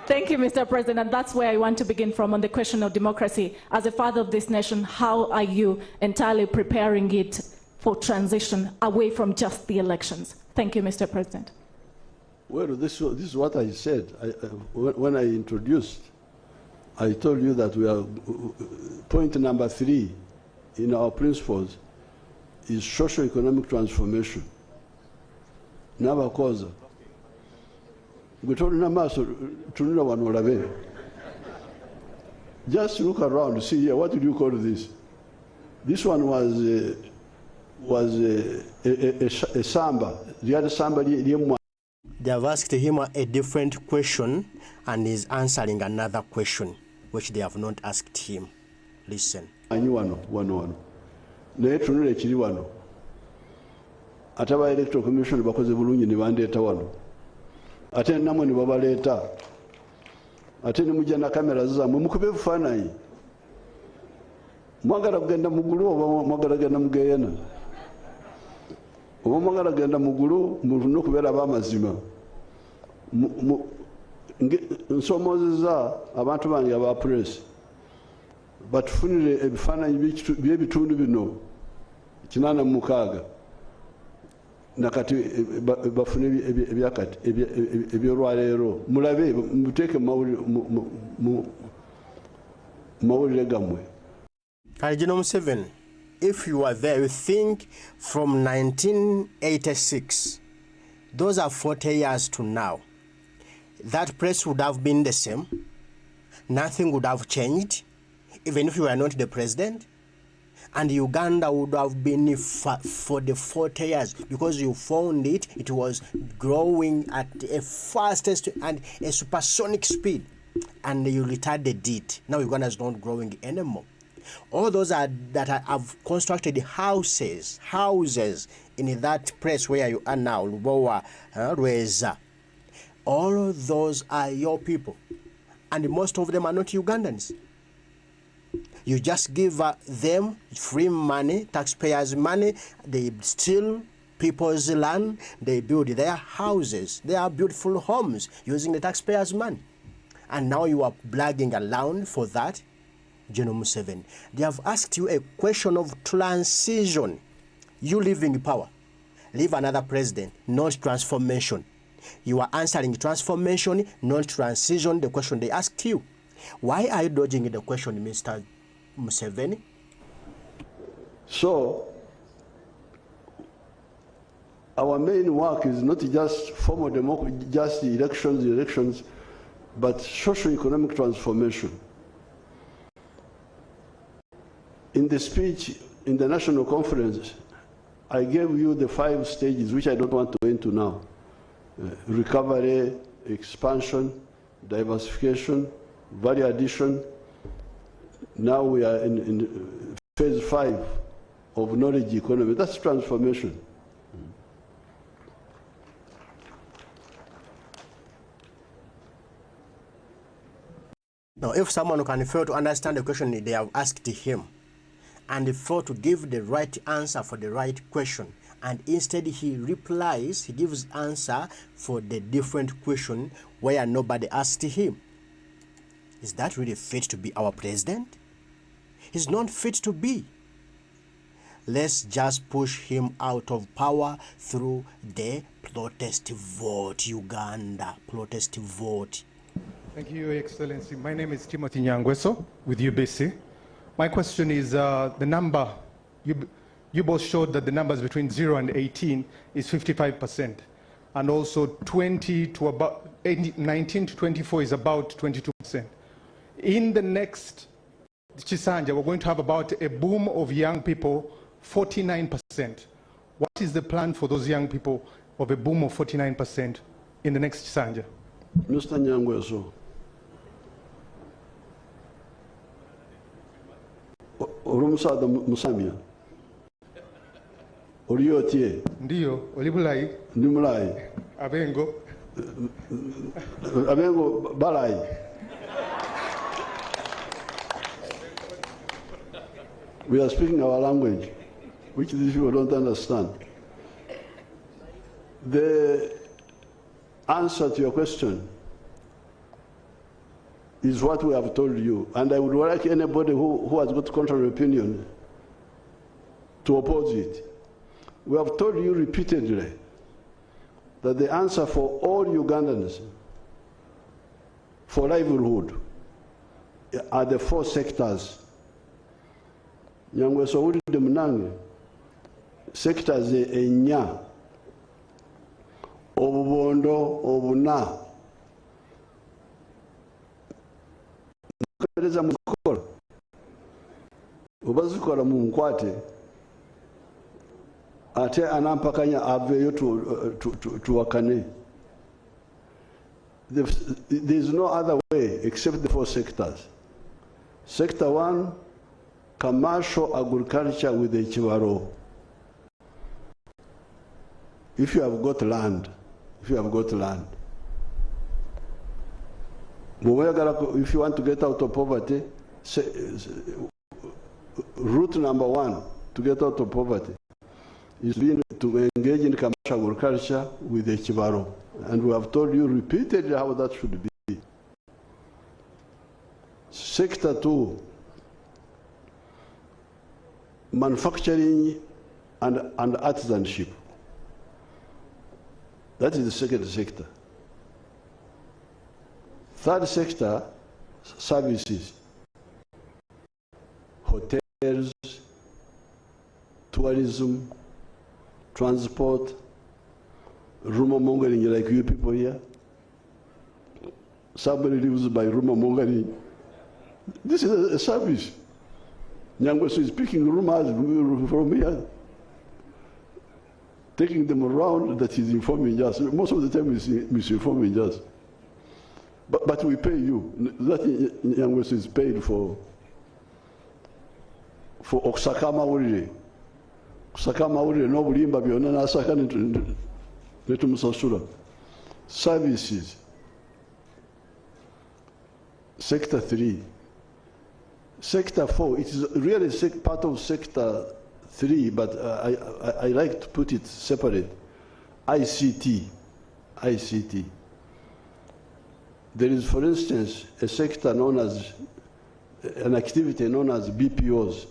Thank you, Mr. President. And that's where I want to begin from on the question of democracy. As a father of this nation, how are you entirely preparing it for transition away from just the elections? Thank you, Mr. President. Well, this is what I said. When I introduced, I told you that we are point number 3 in our principles is socio-economic transformation. Nabakoza. Just look around, see here, what did you call this? This one was a samba. The other samba. They have asked him a different question and he's answering another question which they have not asked him. Listen. Naye tunule ekiri wano ate aba electoral commission bakoze bulungi ne bandeeta wano ate namwe ne babaleeta ate ne mujja na kamera zammwe mukube ebifaananyi mwagala kugenda mugulu oba mwagala kugenda mugeeyana oba mwagala kugenda mugulu mulina okubeera ab'amazima nsomoozezza abantu bange aba press batufunire ebifaananyi by'ebitundu bino 86 nakati bafune ebyolwaleero mulabe muteeke mawulire gammwe. Kale Museveni, if you are there, you think from 1986, those are 40 years to now, that press would have been the same, nothing would have changed, even if you were not the president, and Uganda would have been for the 40 years because you found it was growing at a fastest and a supersonic speed, and you retarded it. Now Uganda is not growing anymore. All those that have constructed houses in that place where you are now, Lubowa, Rweza, all of those are your people, and most of them are not Ugandans. You just give them free money, taxpayers' money, they steal people's land, they build their houses, their beautiful homes using the taxpayers' money. And now you are bragging around for that, General Museveni. They have asked you a question of transition. You leaving power, leave another president, not transformation. You are answering transformation, not transition, the question they asked you. Why are you dodging the question, Mr. Museveni? So, our main work is not just formal democracy, just elections, but socio-economic transformation. In the speech in the national conference, I gave you the 5 stages, which I don't want to go into now. Recovery, expansion, diversification, value addition. Now we are in phase 5 of knowledge economy. That's transformation. Now, if someone can fail to understand the question they have asked him, and fail to give the right answer for the right question, and instead he replies, he gives answer for the different question where nobody asked him, is that really fit to be our president? He's not fit to be. let's just push him out of power through the protest vote. Uganda, protest vote. Thank you, Your Excellency. My name is Timothy Nyangweso with UBC. My question is the number, you both showed that the numbers between 0 and 18 is 55%. And also 19 to 24 is about 22%. In the next Chisanja, we're going to have about a boom of young people, 49%. What is the plan for those young people of a boom of 49% in the next Chisanja? Mr. Nyangweso, Orumusaada Musamia, Oriotie. Ndiyo, Olibulai. Nimulai. Abengo. Abengo Balai. We are speaking our language, which these people don't understand. The answer to your question is what we have told you, and I would like anybody who has got contrary opinion to oppose it. We have told you repeatedly that the answer for all Ugandans for livelihood are the 4 sectors. Nyangwe so de munange sectors enya obubondo obuna kereza mukola obazikola mu nkwate ate anampakanya aveyo tuwakane. There is no other way except the 4 sectors. Sector 1, commercial agriculture with the Chivaro. If you have got land, if you want to get out of poverty, route number 1 to get out of poverty is to engage in commercial agriculture with the Chivaro. And we have told you repeatedly how that should be. Sector 2, manufacturing and artisanship. That is the second sector. Third sector, services, hotels, tourism, transport, rumor mongering like you people here. Somebody lives by rumor mongering. This is a service. Nyangweso is picking rumors from here, taking them around that he's informing us. Most of the time he's misinforming us. But we pay you. That Nyangweso is paid for Oksakama Urire. Oksakama Urire no bulimba byonna nasaka netumusasula. Services. Sector 3. Sector 4, it is really part of Sector 3, but I like to put it separate. ICT. There is, for instance, a sector known as, an activity known as BPOs,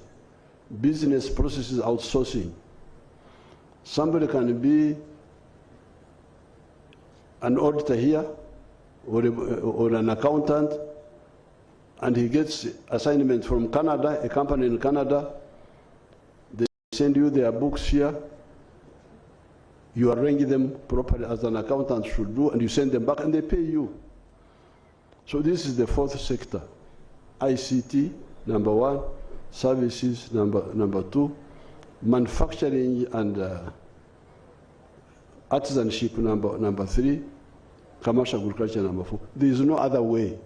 business processes outsourcing. Somebody can be an auditor here or an accountant, and he gets assignment from Canada, a company in Canada. They send you their books here. You arrange them properly as an accountant should do, and you send them back, and they pay you. So this is the 4th sector. ICT, number 1, services, number 2, manufacturing and artisanship, number 3, commercial agriculture, number 4. There is no other way.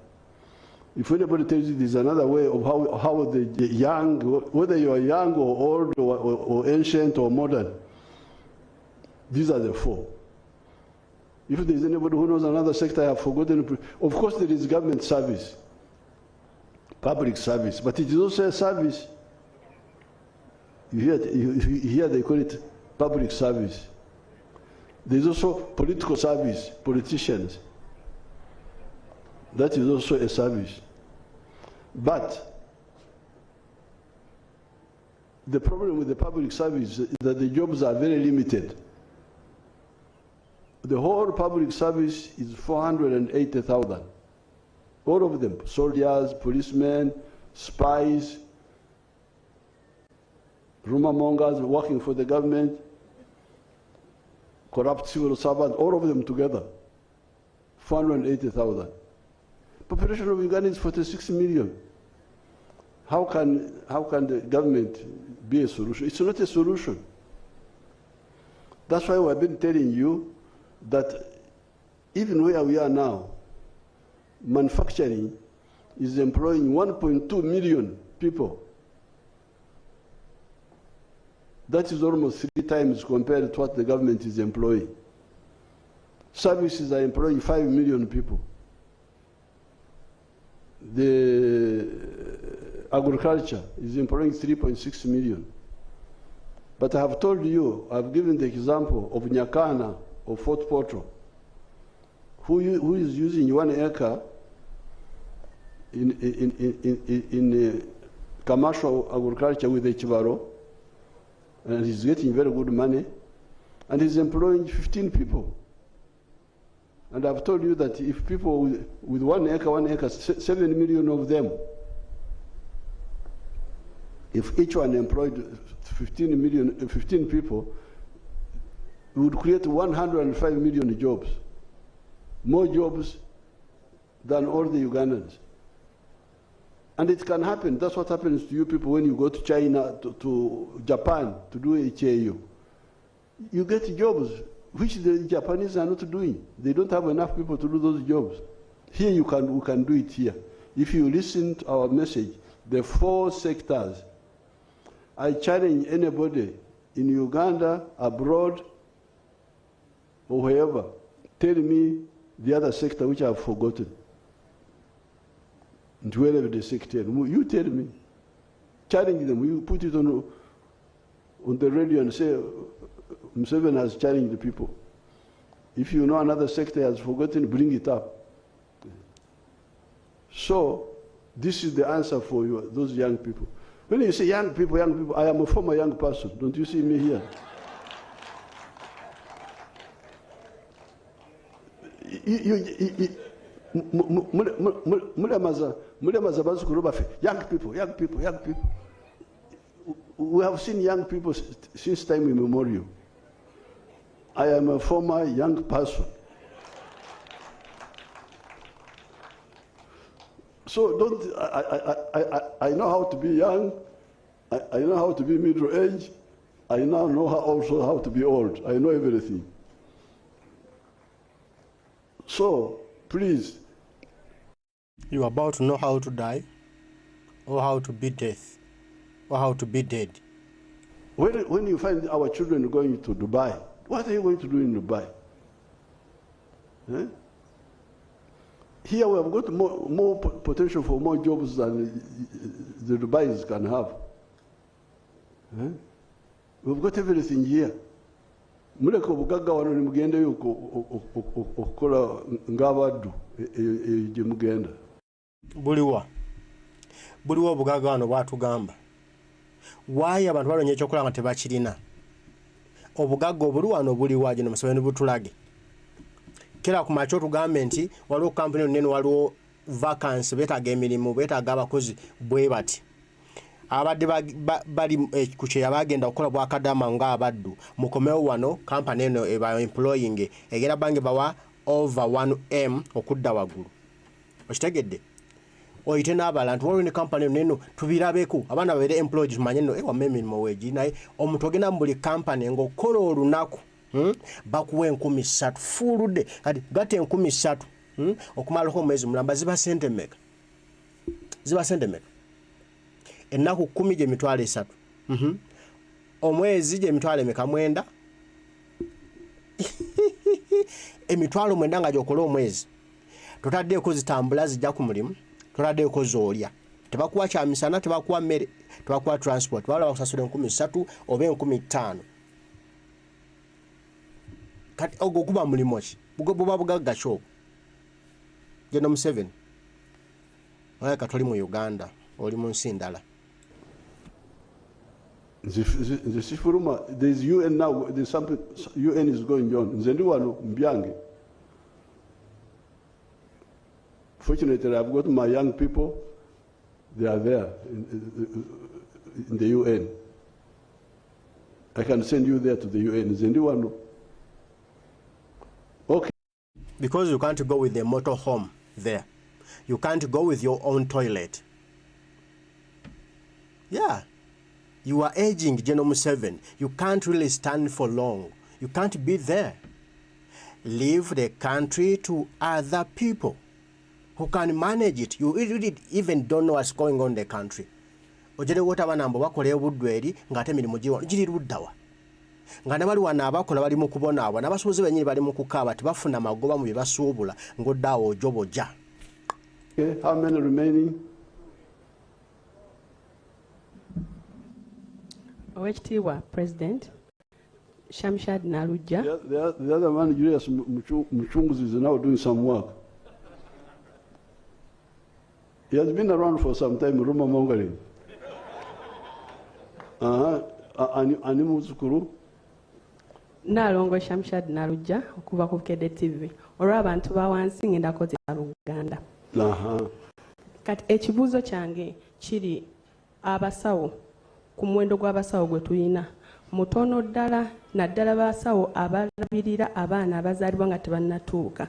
If anybody tells you there's another way of how the young, whether you are young or old or ancient or modern, these are the 4. If there's anybody who knows another sector, I have forgotten. Of course, there is government service, public service, but it is also a service. You hear they call it public service. There's also political service, politicians. That is also a service. But the problem with the public service is that the jobs are very limited. The whole public service is 480,000. All of them, soldiers, policemen, spies, rumor mongers working for the government, corrupt civil servants, all of them together, 480,000. Population of Uganda is 46 million. How can the government be a solution? It's not a solution. That's why we've been telling you that even where we are now, manufacturing is employing 1.2 million people. That is almost 3 times compared to what the government is employing. Services are employing 5 million people. The agriculture is employing 3.6 million. But I have told you, I've given the example of Nyakana of Fort Portal, who is using 1 acre in commercial agriculture with the Chivaro, and he's getting very good money, and he's employing 15 people. And I've told you that if people with 1 acre, 7 million of them, if each one employed 15 people, we would create 105 million jobs, more jobs than all the Ugandans. And it can happen. That's what happens to you people when you go to China, to Japan to do HAU. You get jobs which the Japanese are not doing. They don't have enough people to do those jobs. Here we can do it here. If you listen to our message, the 4 sectors, I challenge anybody in Uganda, abroad, or wherever, tell me the other sector which I have forgotten. And wherever the sector, you tell me. Challenge them. You put it on the radio and say, Museveni has challenged the people. If you know another sector has forgotten, bring it up. So, this is the answer for you, those young people. When you say young people, I am a former young person. Don't you see me here? Young people. We have seen young people since time immemorial. I am a former young person. So I know how to be young. I know how to be middle age. I now know also how to be old. I know everything. So, please. You are about to know how to die, or how to be death, or how to be dead. When you find our children going to Dubai, what are you going to do in Dubai? Eh? Here we have got more potential for more jobs than the Dubais can have. Eh? We've got everything here. Muleka obugagga wano ne mugendeyo okukola ng'abaddu gye mugenda. Buliwa obugagga wano bwatugamba. Why abantu balonye ekyokola nga tebakirina? Obugagga obuli wano buliwa gino Museveni butulage. Kera ku macho tugambe nti waliwo kampuni nene waliwo vacancy betaaga emirimu betaaga abakozi bwe bati. Abadde bali ku kye yabagenda okukola bwakadama nga abaddu mukomewo wano kampani eno eba employing egera bange bawa over 1M okudda waggulu. Okitegedde? Oyite n'abalantu waliwo ne kampani eno tubirabeku abaana babeere employed tumanye nno ewa emirimu weegi naye omuntu ogenda mu buli kampani ng'okola olunaku bakuwa 3,000 fuuludde kati gatte 3,000 okumalako omwezi mulamba ziba sente mmeka? Ennaku 10 gye mitwalo 3. Omwezi gye mitwalo emeka? 9. Emitwalo 9 nga gy'okola omwezi. Totaddeeko zitambula zijja ku mulimu, totaddeeko zoolya. Tebakuwa kyamisana, tebakuwa mmere, tebakuwa transport. Bawala bakusasula 3,000 oba 5,000. Kati ogwo kuba mulimu ki? Buba bugagga ki obwo? Geno Museveni. Oya katoli mu Uganda, oli mu nsi ndala. The Sifuruma, there's UN now, there's something, UN is going on. Zenduwano, Mbyange. Fortunately, I've got my young people, they are there in the UN. I can send you there to the UN. Zenduwano. Okay. Because you can't go with the motorhome there. You can't go with your own toilet. Yeah. You are aging, General Museveni. You can't really stand for long. You can't be there. Leave the country to other people who can manage it. You really even don't know what's going on in the country. Ojere wota banambo bakole obudweri ngate mirimu giri luddawa. Ngana bali wana abakola bali mu kubona abo nabasoboze benyiri bali mu kukaba tibafuna magoba mu bibasuubula ngoddawo ojoboja. Okay, how many remaining? Owekitiibwa President, Shamshad Naluja. The other man, Julius Muchunguzi, is now doing some work. He has been around for some time, rumor mongering. Animuzukuru. Nalongo Shamshad Naluja, okuva ku Bukedde TV. Olwa abantu bawansi ngenda koze Luganda. Kati ekibuuzo kyange kiri abasawo ku muwendo gw'abasawo gwe tulina mutono ddala naddala basawo abalabirira abaana abazaalibwa nga tebannatuuka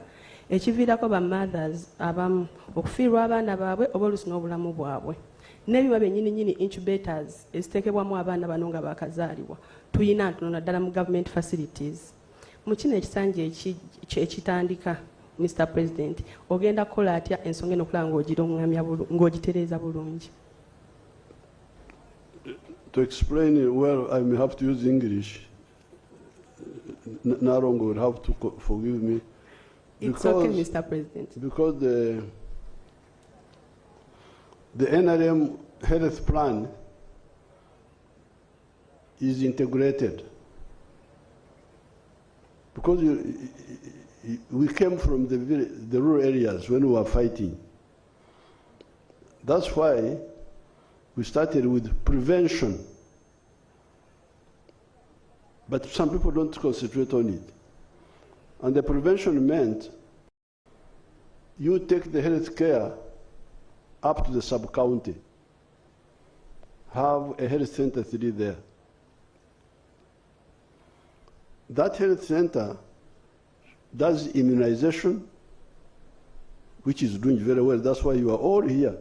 ekiviirako ba mothers abamu okufiirwa abaana baabwe oba oluusi n'obulamu bwabwe n'ebiba byennyininyini incubators eziteekebwamu abaana bano nga bakazaalibwa tuyina ntono naddala mu government facilities mu kino ekisanja ekitandika Mr. President ogenda kukola atya ensonga eno okulaba ng'ogitereeza bulungi. To explain well, I may have to use English. Narongo will have to forgive me. It's okay, Mr. President. Because the NRM health plan is integrated. Because we came from the rural areas when we were fighting. That's why we started with prevention. But some people don't concentrate on it. And the prevention meant you take the health care up to the sub-county. Have a health center 3 there. That health center does immunization, which is doing very well. That's why you are all here.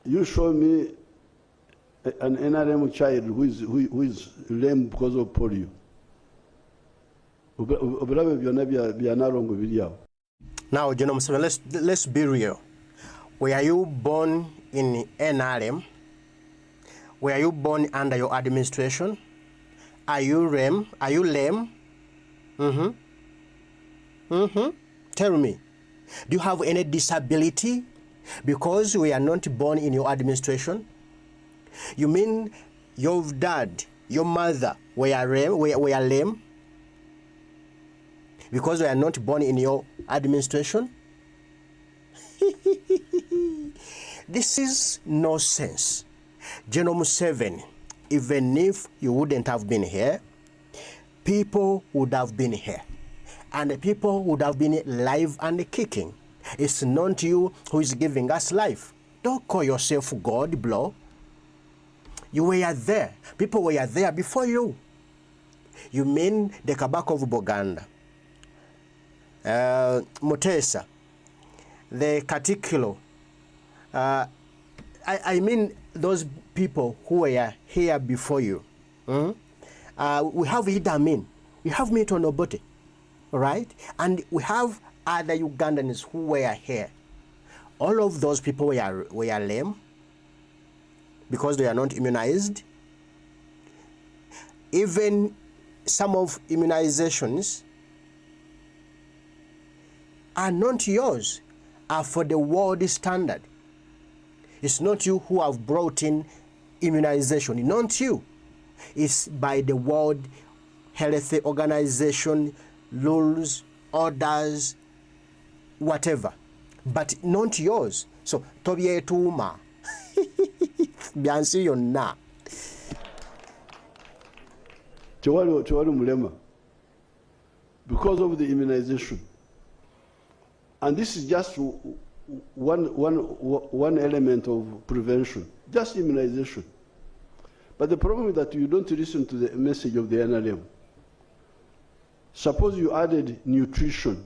You show me an NRM child who is lame because of polio. Now, General Museveni, let's be real. Were you born in NRM? Were you born under your administration? Are you lame? Tell me. Do you have any disability? Because we are not born in your administration? You mean your dad, your mother were lame? Because we are not born in your administration? This is nonsense. General Museveni, even if you wouldn't have been here, people would have been here. And the people would have been live and kicking. It's not you who is giving us life. Don't call yourself God, bro. You were there. People were there before you. You mean the Kabaka of Buganda, Mutesa, the Katikilo. I mean those people who were here before you. We have Idi Amin. We have Milton Obote. Right? And we have other Ugandans who were here. All of those people were lame because they are not immunized. Even some of immunizations are not yours, are for the world standard. It's not you who have brought in immunization, not you. It's by the World Health Organization, rules, orders, whatever, but not yours. So, Tobie Tuma. byansi yonna tewali mulema because of the immunization. And this is just one element of prevention, just immunization. But the problem is that you don't listen to the message of the NRM. Suppose you added nutrition,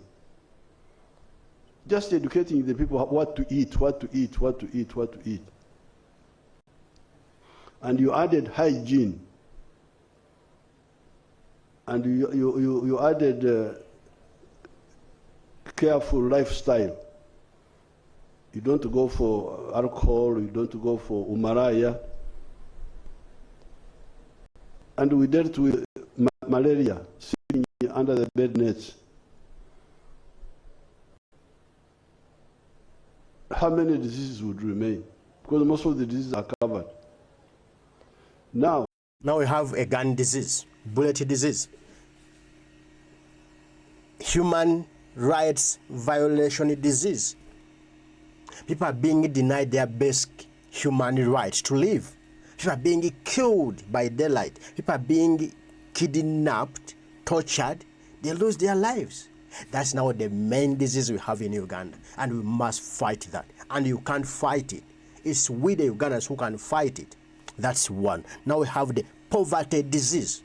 just educating the people what to eat, what to eat, what to eat, what to eat. And you added hygiene, and you added careful lifestyle. You don't go for alcohol, you don't go for umaraya. And we dealt with malaria, sitting under the bed nets. How many diseases would remain? Because most of the diseases are covered. Now we have a gun disease, bullet disease, human rights violation disease. People are being denied their basic human rights to live. People are being killed by daylight. People are being kidnapped, tortured. They lose their lives. That's now the main disease we have in Uganda, and we must fight that. And you can't fight it. It's we the Ugandans who can fight it. That's one. Now we have the poverty disease.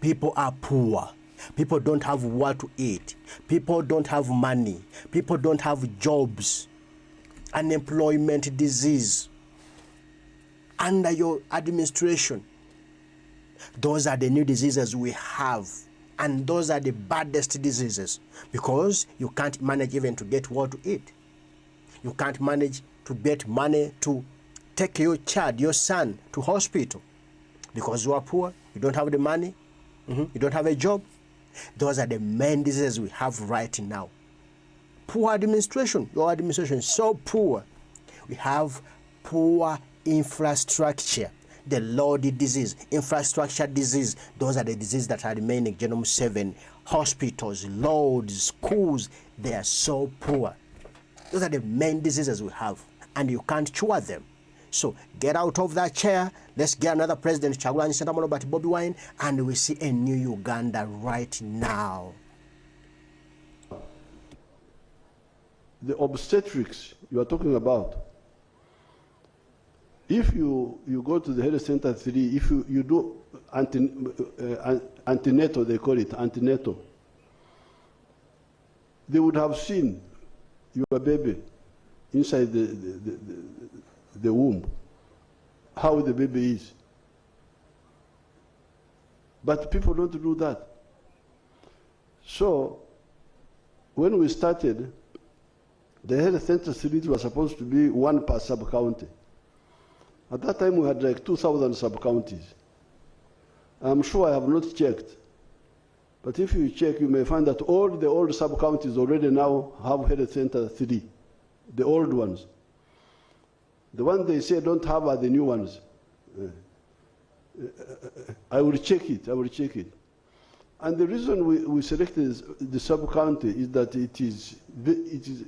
People are poor. People don't have what to eat. People don't have money. People don't have jobs. Unemployment disease. Under your administration, those are the new diseases we have. And those are the baddest diseases, because you can't manage even to get what to eat. You can't manage to get money to take your child, your son, to hospital, because you are poor, you don't have the money, you don't have a job. Those are the main diseases we have right now. Poor administration. Your administration is so poor. We have poor infrastructure. The loaded disease, infrastructure disease, those are the diseases that are remaining. General Museveni, hospitals, roads, schools, they are so poor. Those are the main diseases we have, and you can't cure them. So get out of that chair. Let's get another president, Kyagulanyi Ssentamu, but Bobi Wine, and we see a new Uganda right now. The obstetrics you are talking about, if you go to the health center 3, if you do antenatal, they call it antenatal, they would have seen your baby inside the womb, how the baby is. But people don't do that. So when we started, the health center 3 was supposed to be 1 per sub-county. At that time, we had like 2,000 sub-counties. I'm sure I have not checked. But if you check, you may find that all the old sub-counties already now have health center 3, the old ones. The ones they say don't have are the new ones. I will check it, I will check it. And the reason we selected the sub-county is that it is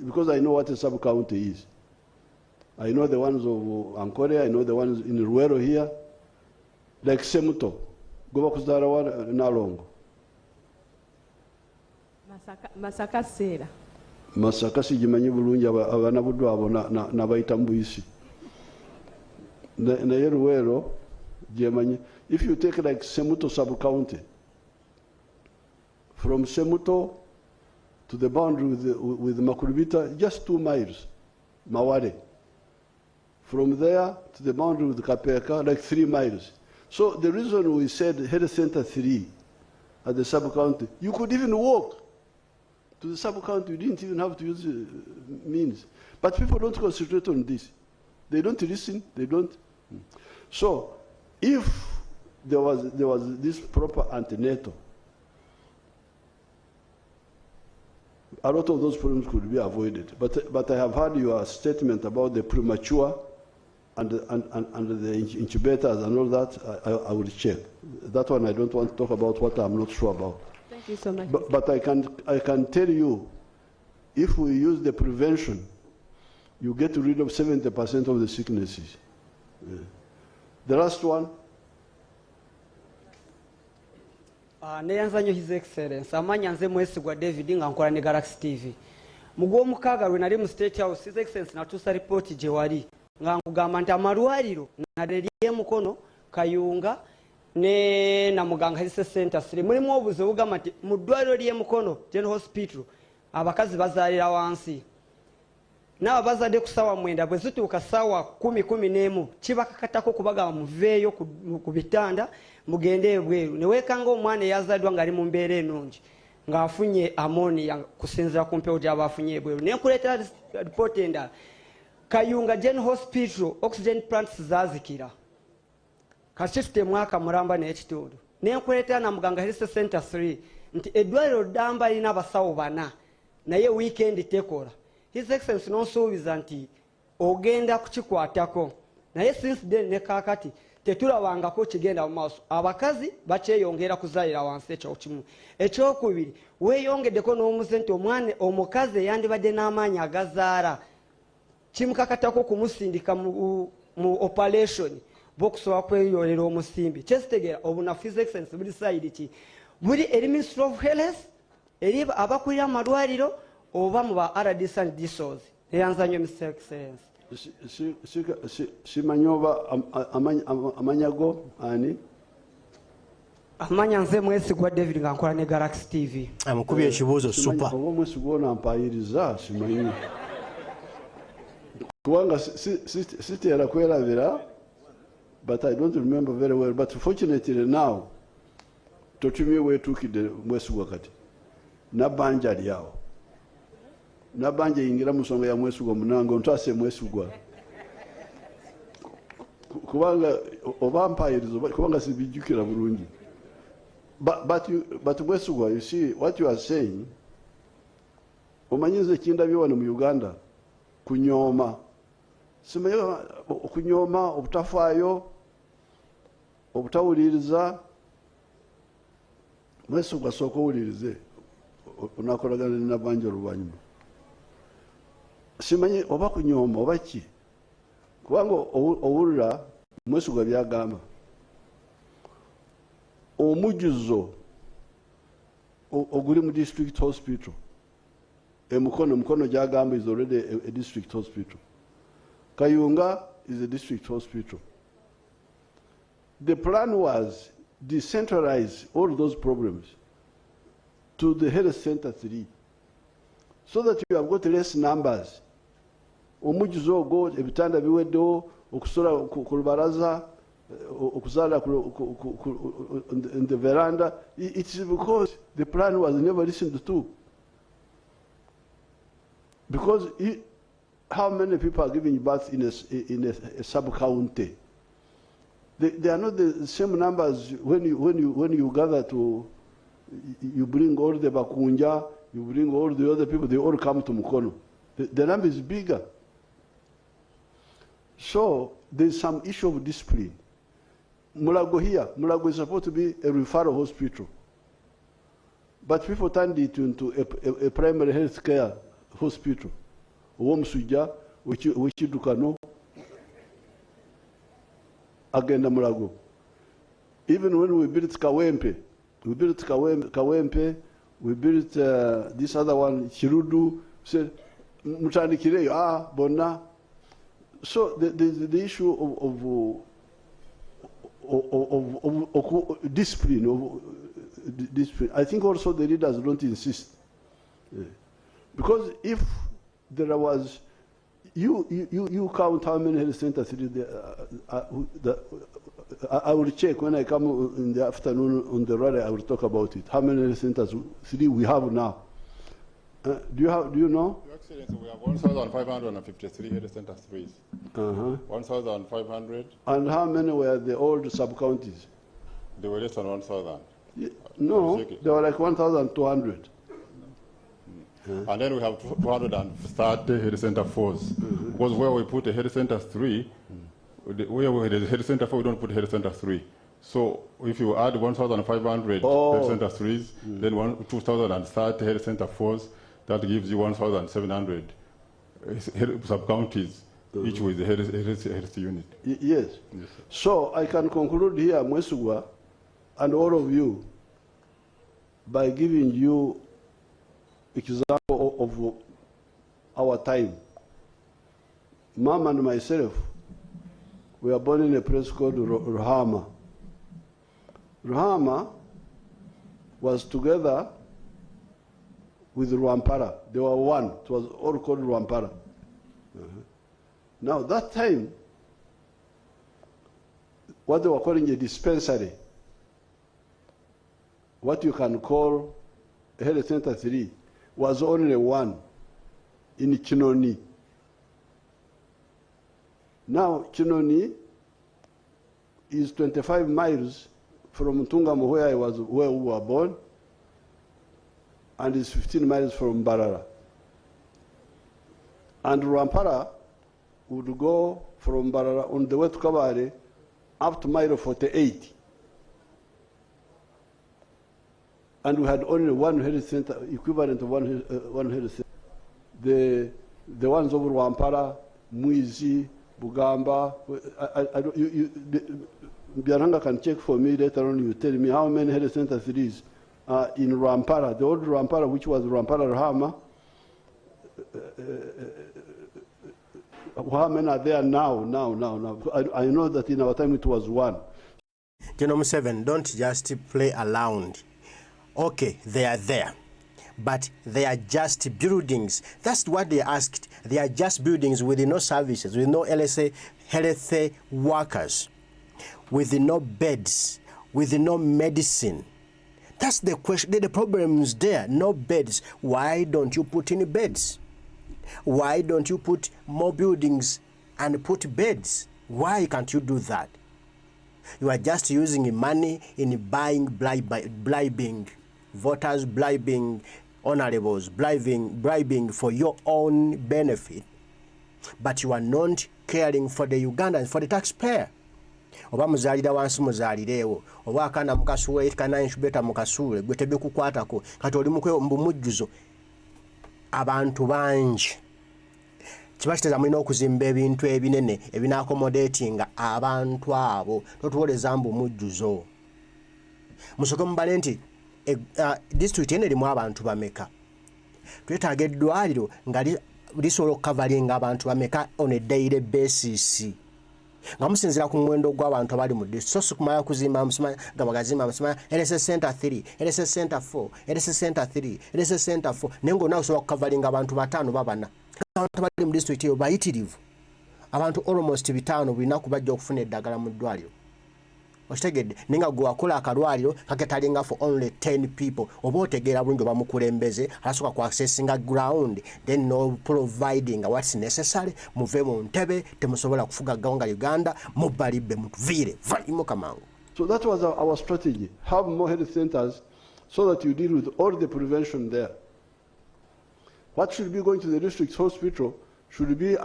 because I know what a sub-county is. I know the ones of Ankole, I know the ones in Ruero here, like Semuto, Gobakuzarawa, Nalongo. Masaka Sera. Masaka sijimanyi bulungi abana buddu abo nabayita mbuyisi. Na Ruero, jemanyi. If you take like Semuto sub-county, from Semuto to the boundary with Makurubita, just 2 miles, Maware. From there to the boundary with Kapeka, like 3 miles. So the reason we said health center 3 at the sub-county, you could even walk to the sub-county. You didn't even have to use means. But people don't concentrate on this. They don't listen. They don't. So if there was this proper antenatal, a lot of those problems could be avoided. But I have heard your statement about the premature and the incubators and all that. I will check. That one I don't want to talk about what I'm not sure about. Thank you so much. But I can tell you, if we use the prevention, you get rid of 70% of the sicknesses. The last one. Neyanza nnyo His Excellency amanya nze mwesigwa David nga nkola ne Galaxy TV mugw'omukaaga lwe nali mu State House His Excellency natuusa ripooti gye wali nga nkugamba nti amalwaliro nadde ly'emukono Kayunga ne Namuganga Health Center 3 mulimu obuzo bugamba nti mu ddwaliro ly'emukono General Hospital abakazi bazaalira wansi n'abazadde ku ssaawa 9 bwe zituuka ssaawa 10 kibakakatako kubagamba muveeyo ku bitanda mugende ebweru ne weekanga omwana eyazaddwa ng'ali mu mbeera ennungi ng'afunye ammonia kusinziira ku mpewo gy'aba afunye ebweru ne nkuleetera ripooti endala Kayunga General Hospital oxygen plants zaazikira kati tutemwaka mulamba n'ekitundu ne nkuleetera Namuganga Health Center 3 nti eddwaliro ddamba lirina abasawo 4 naye weekend tekola His Excellency n'osuubiza nti ogenda kukikwatako naye since then ne kaakati tetulabangako kigenda mu maaso abakazi bakyeyongera kuzaalira wansi ekyo kimu ekyokubiri weeyongeddeko n'omuze nti omwana omukazi eyandibadde n'amaanyi agazaala kimukakatako kumusindika mu operation bw'okusobola kweyolera omusimbi kyesitegeera obunafu His Excellency buli sayidi ki buli eri Ministry of Health eri abakulira amalwaliro oba mu ba RDC and DSOs eyanza nnyo Mr. Excellency simanyi oba amanyago ani amanya nze mwesigwa David nga nkola ne Galaxy TV amukubye ekibuuzo super oba omwesigwa ono ampayiriza simanyi kubanga siteera kwerabira but I don't remember very well but fortunately now totumye weetuukidde mwesigwa kati nabanja lyawo nabanja yingira mu nsonga ya mwesigwa munango ntaase mwesigwa kubanga oba mpayirizo kubanga sibijjukira bulungi but mwesigwa you see what you are saying omanyize kindabye wano mu Uganda kunyooma simanyi okunyooma obutafaayo obutawuliriza mwesigwa sooka owulirize onakolagana ne nabanja oluvannyuma simanyi oba kunyooma oba ki kubanga owulira mwesigwa byagamba omujjuzo oguli mu district hospital mukono gyagamba is already a district hospital Kayunga is a district hospital. The plan was decentralize all those problems to the health center 3 so that you have got less numbers omujuzo ogwo ebitanda biweddewo okusola ku lubalaza okuzaala in the veranda. It's because the plan was never listened to. Because how many people are giving birth in a sub-county? They are not the same numbers when you gather to, you bring all the Bakunja, you bring all the other people, they all come to Mukono. The number is bigger. So there's some issue of discipline. Mulago here, Mulago is supposed to be a referral hospital. But people turned it into a primary health care hospital. Owomusuja, Wechidukano, agenda Mulago. Even when we built Kawempe, we built this other one, Chirudu, said, Mutanikireyo, Bona. So the issue of discipline, I think also the leaders don't insist. Because if there was, you count how many health centers I will check when I come in the afternoon on the rally. I will talk about it. How many health centers we have now? Do you know? Your Excellency, we have 1,553 health center 3s. 1,500. And how many were the old sub-counties? They were less than 1,000. No, they were like 1,200. And then we have 230 health center 4s. Because where we put a health center 3, where we had a health center 4, we don't put health center 3. So if you add 1,500 health center 3s, then 2,030 health center 4s, that gives you 1,700 sub-counties. each with the health unit. Yes. Yes, sir. So I can conclude here, Mwesugwa, and all of you, by giving you example of our time. Mom and myself, we were born in a place called Ruhama. Ruhama was together with Rwampara. They were one. It was all called Rwampara. Now, that time, what they were calling a dispensary, what you can call Health Center 3, was only one in Chinoni. Now, Chinoni is 25 miles from Tungamo, where we were born, and is 15 miles from Barara. And Rwampara would go from Barara on the way to Kabare up to mile 48. And we had only one health center, equivalent of one health center. The ones over Rwampara, Muizi, Bugamba, Biaranga can check for me later on. You tell me how many health centers it is in Rwampara. The old Rwampara, which was Rwampara Rahama, how many are there now? I know that in our time it was one. General Museveni, don't just play around. Okay, they are there, but they are just buildings. That's what they asked. They are just buildings with no services, with no LSA health workers, with no beds, with no medicine. That's the question. The problem is there. No beds. Why don't you put in beds? Why don't you put more buildings and put beds? Why can't you do that? You are just using money in buying, bribing voters, bribing honorables, bribing for your own benefit. But you are not caring for the Ugandans, for the taxpayer. Oba muzalira wansi muzalirewo oba akana mukasuule kana incubator mukasuule gwe tebikukwatako kati oli mbumujjuzo abantu bangi kiba kiteza mulina okuzimba ebintu ebinene ebinaakomodatinga abantu abo totuwoleza mbumujjuzo musoke mubale nti disitulikiti eno erimu abantu bameka twetaaga eddwaliro nga lisobola okukavalinga abantu bameka on a daily basis nga musinzira ku muwendo gw'abantu abali mu disitulikiti so kumala kuzimba musima nga bagazimba musima LSS Center 3 LSS Center 4 LSS Center 3 LSS Center 4 naye ng'olina okusobola okukavalinga abantu bataano babana abantu abali mu disitulikiti eyo bayitirivu abantu almost bitaano bulina kubajja okufuna eddagala mu ddwaliro okitegedde ninga gwe wakola akalwaliro kaketalinga for only 10 people oba otegeera bulungi oba mukulembeze alasooka ku accessinga ground then no providing what's necessary muve mu ntebe temusobola kufuga gawanga Uganda mubalibbe mutuviire valimu kamangu. So that was our strategy. Have more health centers so that you deal with all the prevention there. What should be going to the district hospital should be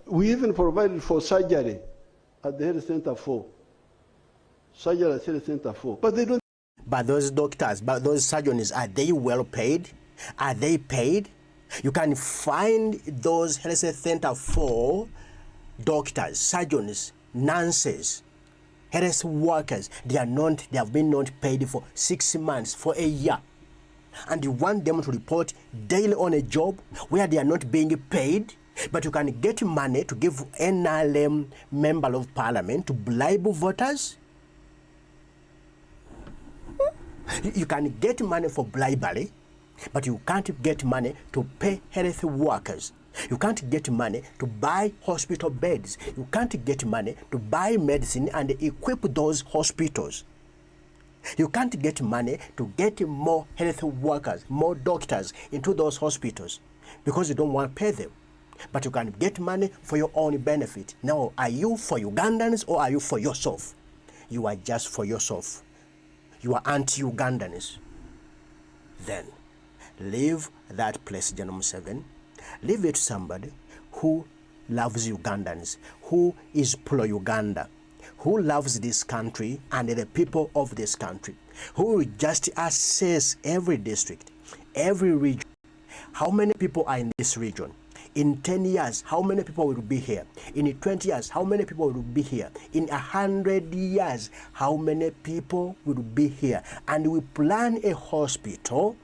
we even provided for surgery at the health center 4. Surgery at health center 4. But they don't. But those doctors, but those surgeons, are they well paid? Are they paid? You can find those health center 4 doctors, surgeons, nurses, health workers. They have been not paid for 6 months, for a year. And you want them to report daily on a job where they are not being paid, but you can get money to give NRM member of parliament to bribe voters. You can get money for bribery, but you can't get money to pay health workers. You can't get money to buy hospital beds. You can't get money to buy medicine and equip those hospitals. You can't get money to get more health workers, more doctors into those hospitals because you don't want to pay them. But you can get money for your own benefit. Now, are you for Ugandans or are you for yourself? You are just for yourself. You are anti-Ugandans. Then, leave that place, General Museveni. Leave it to somebody who loves Ugandans, who is pro-Uganda, who loves this country and the people of this country, who will just assess every district, every region. How many people are in this region? In 10 years, how many people will be here? In 20 years, how many people will be here? In 100 years, how many people will be here? And we plan a hospital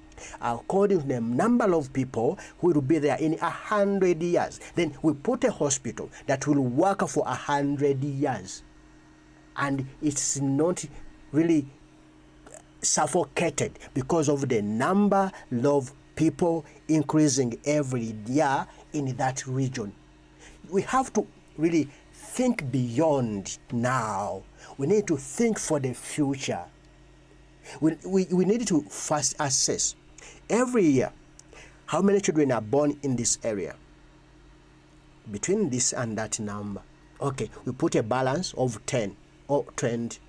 according to the number of people who will be there in 100 years. Then we put a hospital that will work for 100 years. And it's not really suffocated because of the number of people increasing every year in that region. We have to really think beyond now. We need to think for the future. We need to first assess every year how many children are born in this area. Between this and that number, okay, we put a balance of 10 or 20.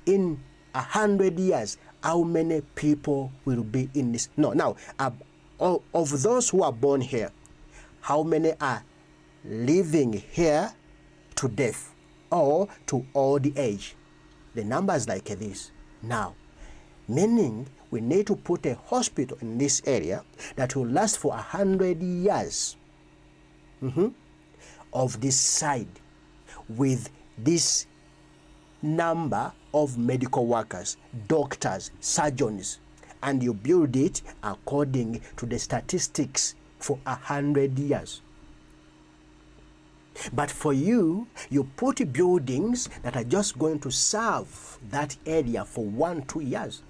In 100 years, how many people will be in this? No, now, of those who are born here, how many are living here to death or to old age? The numbers like this. Now, meaning we need to put a hospital in this area that will last for 100 years of this side with this number of medical workers, doctors, surgeons, and you build it according to the statistics for 100 years. But for you, you put buildings that are just going to serve that area for 1-2 years.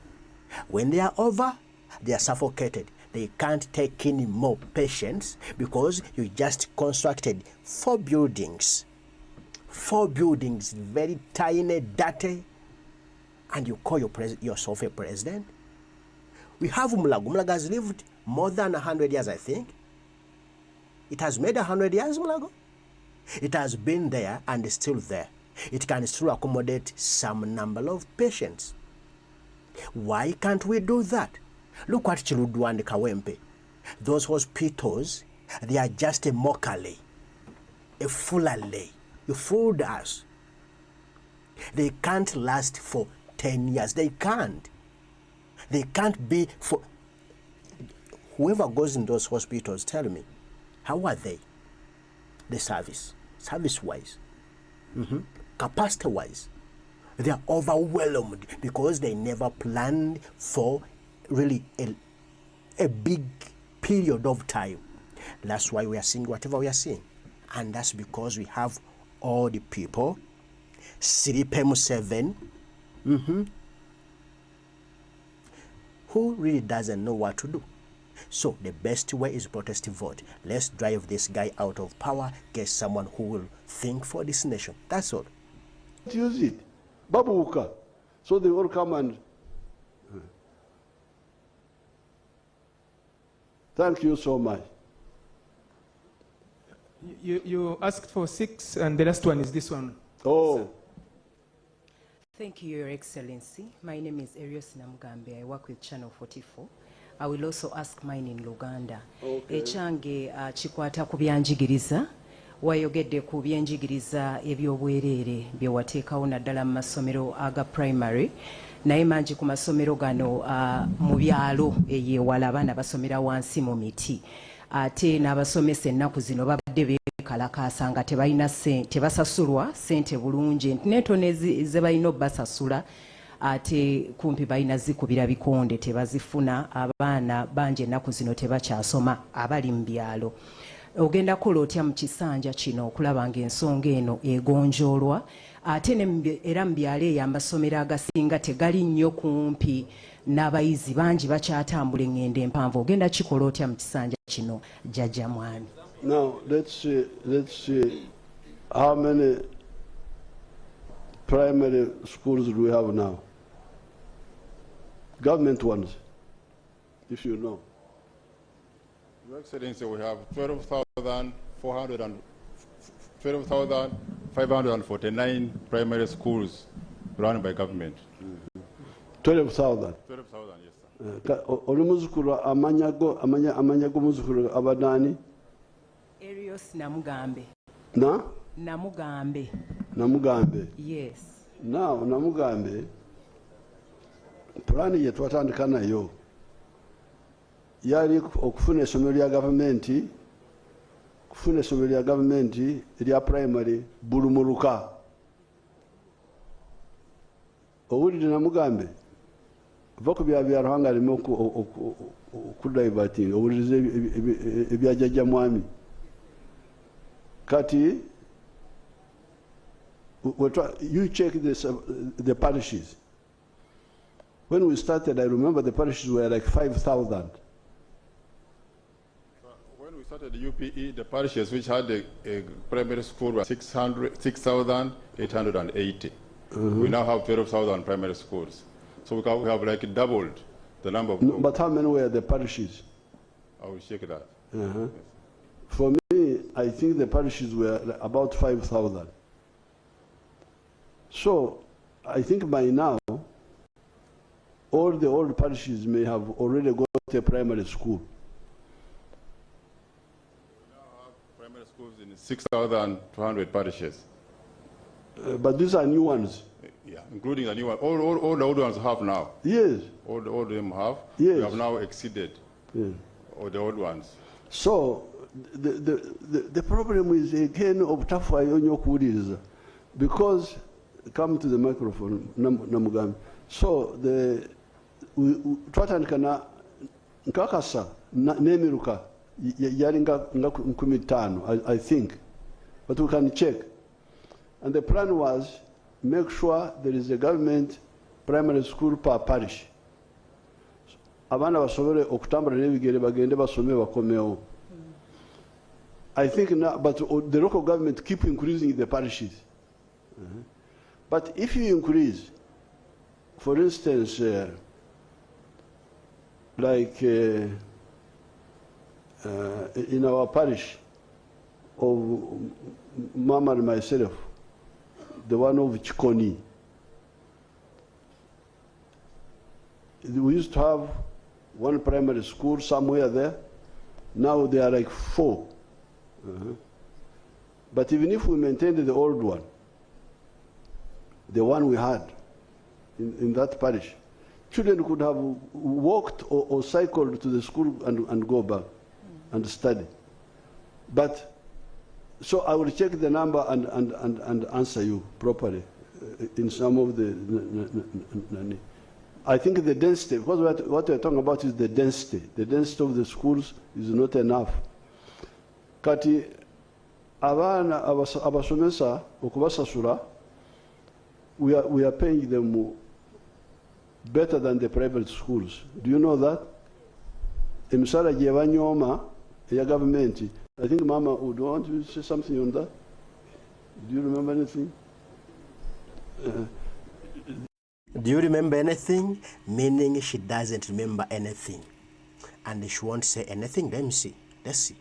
When they are over, they are suffocated. They can't take in more patients because you just constructed 4 buildings. 4 buildings, very tiny, dirty, and you call yourself a president? We have Mulago. Mulago has lived more than 100 years, I think. It has made 100 years, Mulago. It has been there and is still there. It can still accommodate some number of patients. Why can't we do that? Look at Chiludu and Kawempe. Those hospitals, they are just a mockery, a foolery. You fooled us. They can't last for 10 years. They can't. They can't be for... Whoever goes in those hospitals, tell me, how are they? The service-wise, capacity-wise. They are overwhelmed because they never planned for really a big period of time. That's why we are seeing whatever we are seeing. And that's because we have all the people, Museveni, who really doesn't know what to do. So the best way is protest vote. Let's drive this guy out of power, get someone who will think for this nation. That's all. Use it. Babuka. So they all come and... Thank you so much. You asked for 6, and the last one is this one. Oh. Thank you, Your Excellency. My name is Erios Namugambe. I work with Channel 44. I will also ask mine in Luganda. Okay. Echange chikwata ku byanjigiriza. Wayogedde ku byenjigiriza ebyobwerere bye wateekawo naddala mu masomero aga primary. Naye mangi ku masomero gano mu byalo eyewala abaana basomera wansi mu miti. Ate n'abasomesa ennaku zino babadde beekalakaasa nga tebasasulwa ssente bulungi. Netono ze balina obbasasula ate kumpi balina zikubira bikonde tebazifuna. Abaana bangi ennaku zino tebakyasoma abali mu byalo. Ogenda kukola otya mu kisanja kino okulaba ng'ensonga eno egonjoolwa ate era mu byalo eyo amasomero agasinga tegali nnyo kumpi n'abayizi bangi bakyatambula engendo empanvu. Ogenda kikola otya mu kisanja kino Jjajja Mwami? Now let's see how many primary schools do we have now? Government ones, if you know. Your Excellency, we have 12,549 primary schools run by government. 12,000. 12,000, yes, sir. Oli muzukulu amanya go muzukulu abadani? Erios Namugambe. Na? Namugambe. Namugambe. Yes. Now Namugambe, plani ye twatandika nayo yali okufuna essomero lya gavumenti kufuna essomero lya gavumenti erya primary bulumuluka. Owulidde namugambe va ku bya Ruhanga aleme okudiverting owuliriza ebya jjajja mwami. Kati you check the parishes. When we started, I remember the parishes were like 5,000. When we started the UPE, the parishes which had a primary school were 6,880. We now have 12,000 primary schools. So we have like doubled the number of... No, but how many were the parishes? I will check that. Yes. For me, I think the parishes were about 5,000. So I think by now, all the old parishes may have already got a primary school. We now have primary schools in 6,200 parishes. But these are new ones. Yeah, including the new one. All the old ones have now. Yes. All of them have. Yes. We have now exceeded all the old ones. So the problem is again obutafa yonyo kuwuliriza, because come to the microphone Namugambi. So twatandika na nkakasa n'emiruka yali nga 15, I think, but we can check. And the plan was make sure there is a government primary school per parish. Abana basobole okutambula n'ebigere bagende basome bakomewo. I think now, but the local government keep increasing the parishes. But if you increase, for instance, like in our parish of Mama and myself, the one of Chikoni, we used to have one primary school somewhere there. Now there are like 4. But even if we maintained the old one, the one we had in that parish, children could have walked or cycled to the school and go back and study. But so I will check the number and answer you properly in some of the. I think the density, because what we're talking about is the density. The density of the schools is not enough. Kati abana abasomesa okubasasula, we are paying them better than the private schools. Do you know that? Emisala gye banyooma eya government. I think Mama would want to say something on that. Do you remember anything? Do you remember anything? Meaning she doesn't remember anything. And she won't say anything. Let me see. Let's see.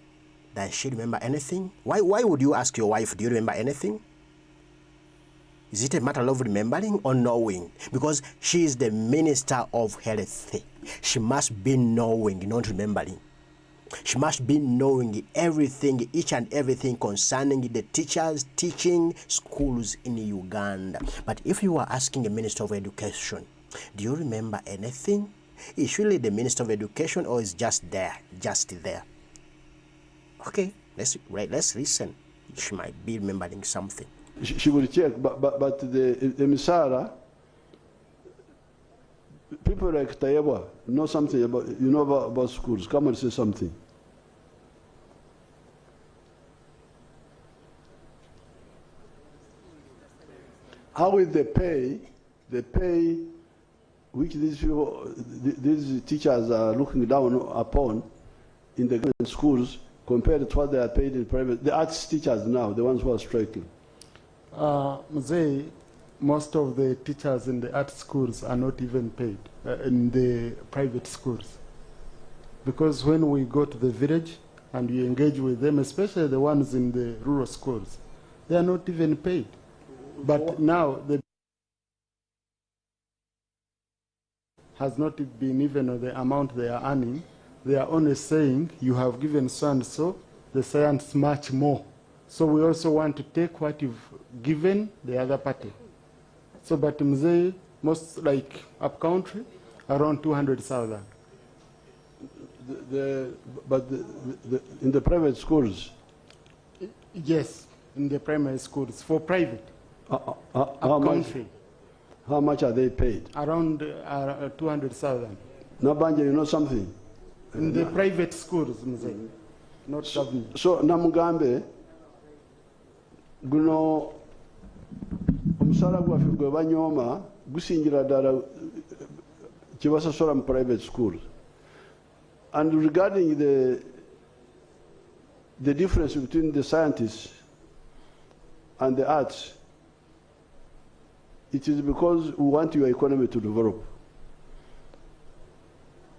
Does she remember anything? Why would you ask your wife, do you remember anything? Is it a matter of remembering or knowing? Because she is the Minister of Health. She must be knowing, not remembering. She must be knowing everything, each and everything concerning the teachers teaching schools in Uganda. But if you are asking a Minister of Education, do you remember anything? Is she really the Minister of Education, or is just there? Okay, let's listen. She might be remembering something. She will check, but the Emisara, people like Tayewa know something about, about schools. Come and say something. How will they pay? The pay which these teachers are looking down upon in the government schools compared to what they are paid in private. The arts teachers now, the ones who are striking. Most of the teachers in the art schools are not even paid in the private schools. Because when we go to the village and we engage with them, especially the ones in the rural schools, they are not even paid. But now the has not been even the amount they are earning. They are only saying, you have given so and so, the science much more. So we also want to take what you've given the other party. So, but Mzee, most like up country, around 200,000. But in the private schools, Yes, in the primary schools for private. How much are they paid? Around 200,000. Nabanja, you know something? In the private schools, not government. So Namugambe, guno omusala gwaffe gwe banyooma gusingira ddala kye basasola mu private schools. And regarding the difference between the scientists and the arts, it is because we want your economy to develop.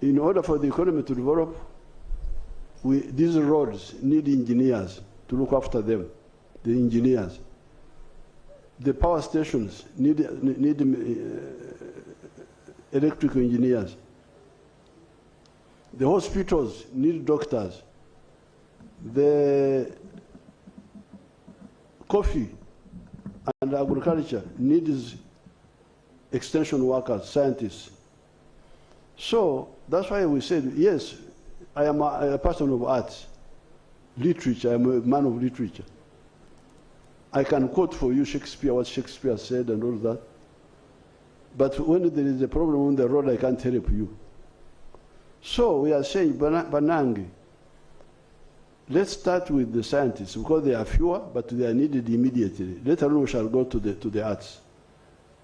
In order for the economy to develop, these roads need engineers to look after them, the engineers. The power stations need electrical engineers. The hospitals need doctors. The coffee and agriculture needs extension workers, scientists. So that's why we said, yes, I am a person of arts, literature, I am a man of literature. I can quote for you Shakespeare, what Shakespeare said and all that. But when there is a problem on the road, I can't help you. So we are saying, Banangi, let's start with the scientists because they are fewer, but they are needed immediately. Later on we shall go to the arts.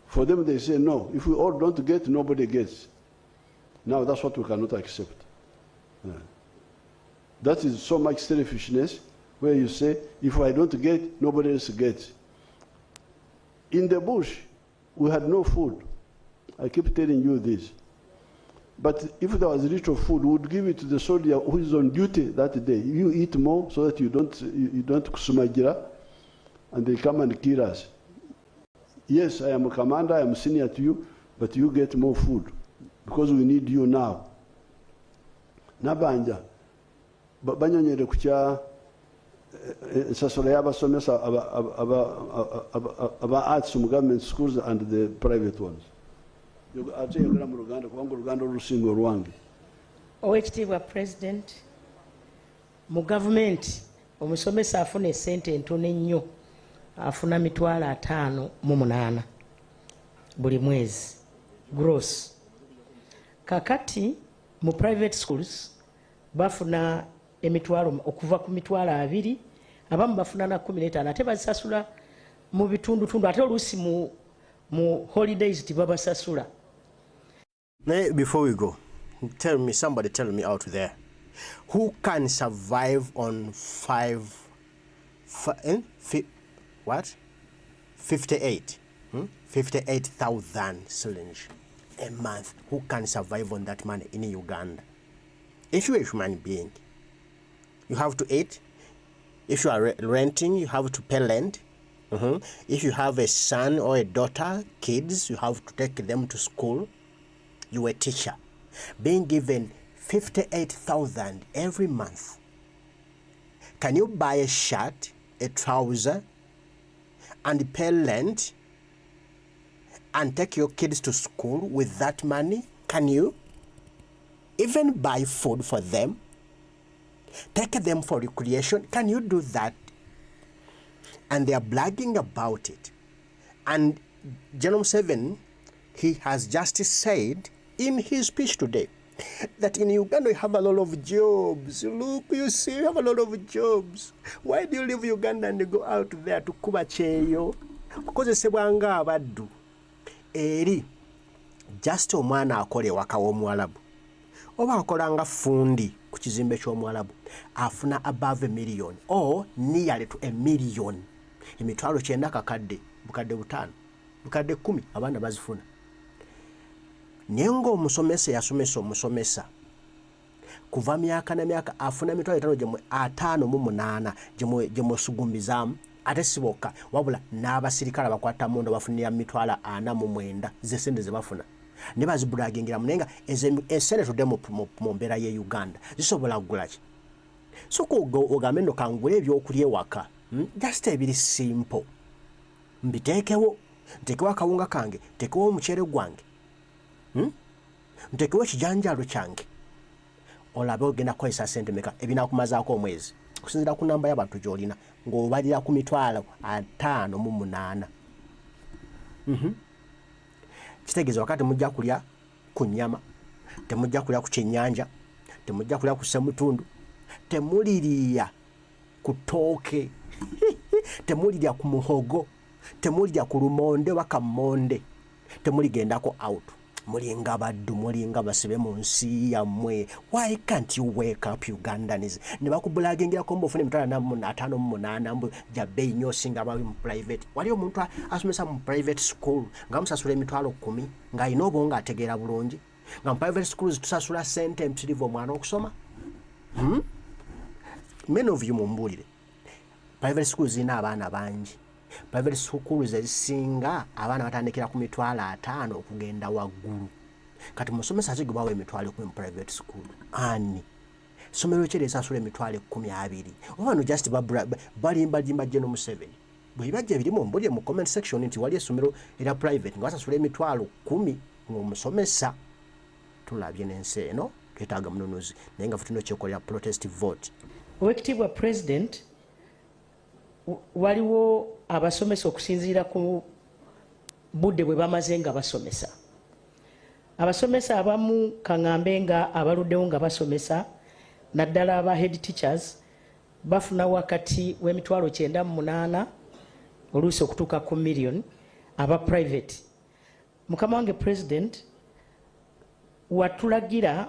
For them they say, no, if we all don't get, nobody gets. Now that's what we cannot accept. That is so much selfishness where you say, if I don't get, nobody else gets. In the bush, we had no food. I keep telling you this. But if there was little food, we would give it to the soldier who is on duty that day. You eat more so that you don't sumagira, and they come and kill us. Yes, I am a commander, I am senior to you, but you get more food because we need you now. Nabanja, banyonyere kucha sasola y'abasomesa aba arts mu government schools and the private ones. Ate yogera mu Luganda kubanga Oluganda olusinga olwange. Oweekitiibwa President, mu gavumenti omusomesa afuna essente entono ennyo, afuna $5,800 buli mwezi gross. Kakati mu private schools bafuna emitwalo okuva ku $2,000, abamu bafuna na 15, ate basasula mu bitundutundu, ate oluusi mu holidays tibabasasula. Before we go, somebody tell me out there, who can survive on 58,000 shillings a month? Who can survive on that money in Uganda? If you're a human being, you have to eat. If you are renting, you have to pay rent. If you have a son or a daughter, kids, you have to take them to school. You are a teacher, being given 58,000 every month. Can you buy a shirt, a trouser, and pay rent, and take your kids to school with that money? Can you even buy food for them? Take them for recreation? Can you do that? And they are bragging about it. And General Museveni, he has just said in his speech today that in Uganda we have a lot of jobs. Look, you see, we have a lot of jobs. Why do you leave Uganda and go out there to kuba cheyo? Because sebwanga abaddu eri just omwana akole waka w'omuwalabu oba akolanga fundi ku kizimbe ky'omuwalabu afuna above $1 million or nearly to $1 million. Emitwalo 9 kakadde bukadde 5 bukadde 10 abana bazifuna. Nengo omusomesa yasomesa omusomesa kuva myaka na myaka afuna emitwalo 5 gye musugumbizamu ate siboka wabula n'abasirikale bakwata mondo bafunira emitwalo 49 zesente ze bafuna ne bazibulagingira munenga esene tudde mu mbeera ye Uganda zisobola kugulaki. So ogambe no kangula ebyokulya ewaka just ebiri simple mbiteekewo ntekewo akawunga kange ntekewo omuceere gwange ntekewo ekijanjalo kyange olabe ogenda kukozesa sente meka ebinakumazaako omwezi. kusinzira ku namba y'abantu gy'olina ng'obalira ku mitwalo 58. Kitegeeza wakati mujja kulya ku nnyama, temujja kulya ku kyennyanja, temujja kulya ku ssemutundu, temulirya ku ttooke, temulirya ku muhogo, temulirya ku lumonde wakammonde, temuligendako out. Mulinga baddu, mulinga basibe mu nsi yammwe. Why can't you wake up Ugandans? Ne bakubulagingirako mbofune emitwalo 58 mbu gya bbeeyi nnyo osinga abawi mu private. Wali omuntu asomesa mu private school nga musasula emitwalo 10 ng'alina obwongo ategeera bulungi nga mu private schools tusasula sente empitirivu omwana okusoma? Many of you mumbuulire private schools zirina abaana bangi. Private schools ezisinga abaana batandikira ku mitwalo 5 okugenda waggulu. Kati musomesa zigibwawo emitwalo 10 mu private school. Ani somero ki lisasula emitwalo 12? Wano just balimba General Museveni. Bwe bajja birimu mbulye mu comment section nti wali essomero era private nga basasula emitwalo 10 ng'omusomesa. Tulabye n'ensi eno twetaaga munonozi naye nga futino kyekolera protest vote. Oweekitiibwa President, waliwo abasomesa okusinziira ku budde bwe bamaze nga basomesa. Abasomesa abamu kaŋŋambe nga abaluddewo nga basomesa naddala aba head teachers bafuna wakati w'emitwalo 98 oluusi okutuuka ku million aba private. Mukama wange President, watulagira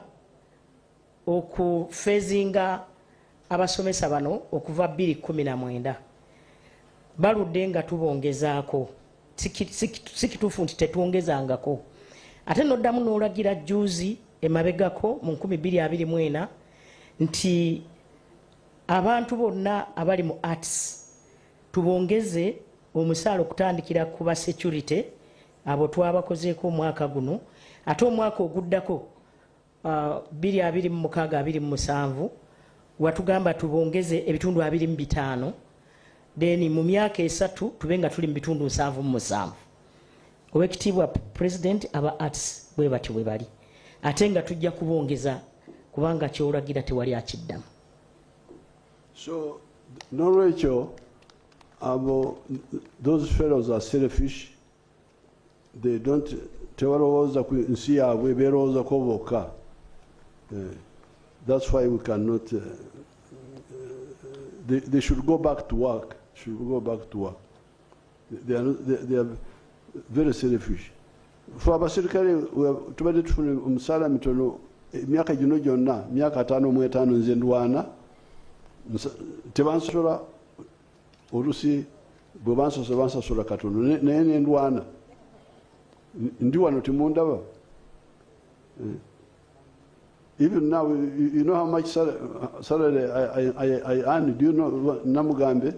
okufeezinga abasomesa bano okuva 2019. Baludde nga tubongezaako, si kituufu nti tetwongezangako. Ate n'oddamu n'olagira juuzi emabegako mu 2024 nti abantu bonna abali mu arts tubongeze omusaala okutandikira ku ba security abo twabakozeeko omwaka guno, ate omwaka oguddako 2026-2027 watugamba tubongeze ebitundu 25, then mu myaka 3 tube nga tuli mu bitundu 7. Oweekitiibwa President, aba arts bwe batyo bwe bali, ate nga tujja kubongeza kubanga kyolagira tewali akiddamu. So n'olwekyo those fellows are selfish. They don't tebalowooza ku nsi yaabwe, beerowooza ko bokka. That's why we cannot they should go back to work. They are very selfish. For abasirikale tubadde tufuna omusaala mitono emyaka gino gyonna, myaka 5 nze ndwana tebansosola olusi bwe bansosola katono naye nendwana ndi wano timundaba. Even now, you know how much salary I earn? Do you know, Namugambe?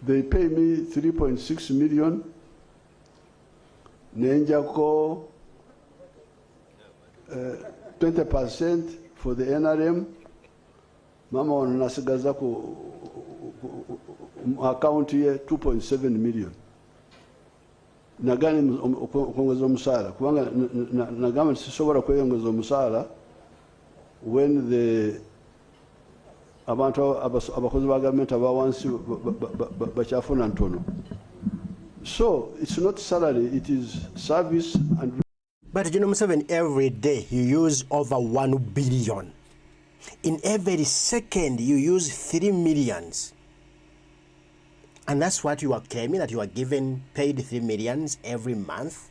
They pay me 3.6 million. Nenjako 20% for the NRM. Mama on nasigaza ku account here 2.7 million. Nagani kuongeza omusaala kubanga nagamba sisobola kweyongeza omusaala when the abantu abakozi ba gavumenti abawansi bakyafuna ntono. So it's not salary, it is service. And but General Museveni, every day you use over 1 billion. In every second you use 3 millions. And that's what you are claiming, that you are paid 3 millions every month.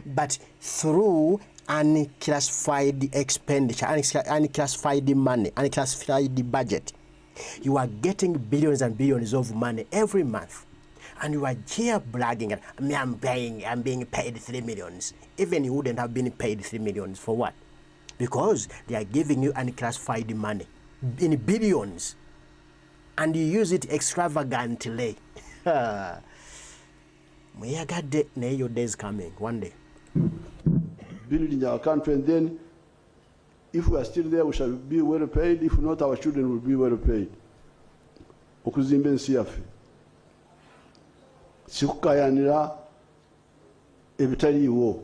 But through unclassified expenditure, unclassified money, unclassified budget, you are getting billions and billions of money every month. And you are here bragging, I'm being paid 3 millions. Even you wouldn't have been paid 3 millions for what? Because they are giving you unclassified money in billions. And you use it extravagantly. Your day is coming one day. Building our country, and then if we are still there, we shall be well paid. If not, our children will be well paid. Okuzimba ensi yaffe. Sikukayanira ebitaliiwo.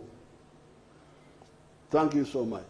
Thank you so much.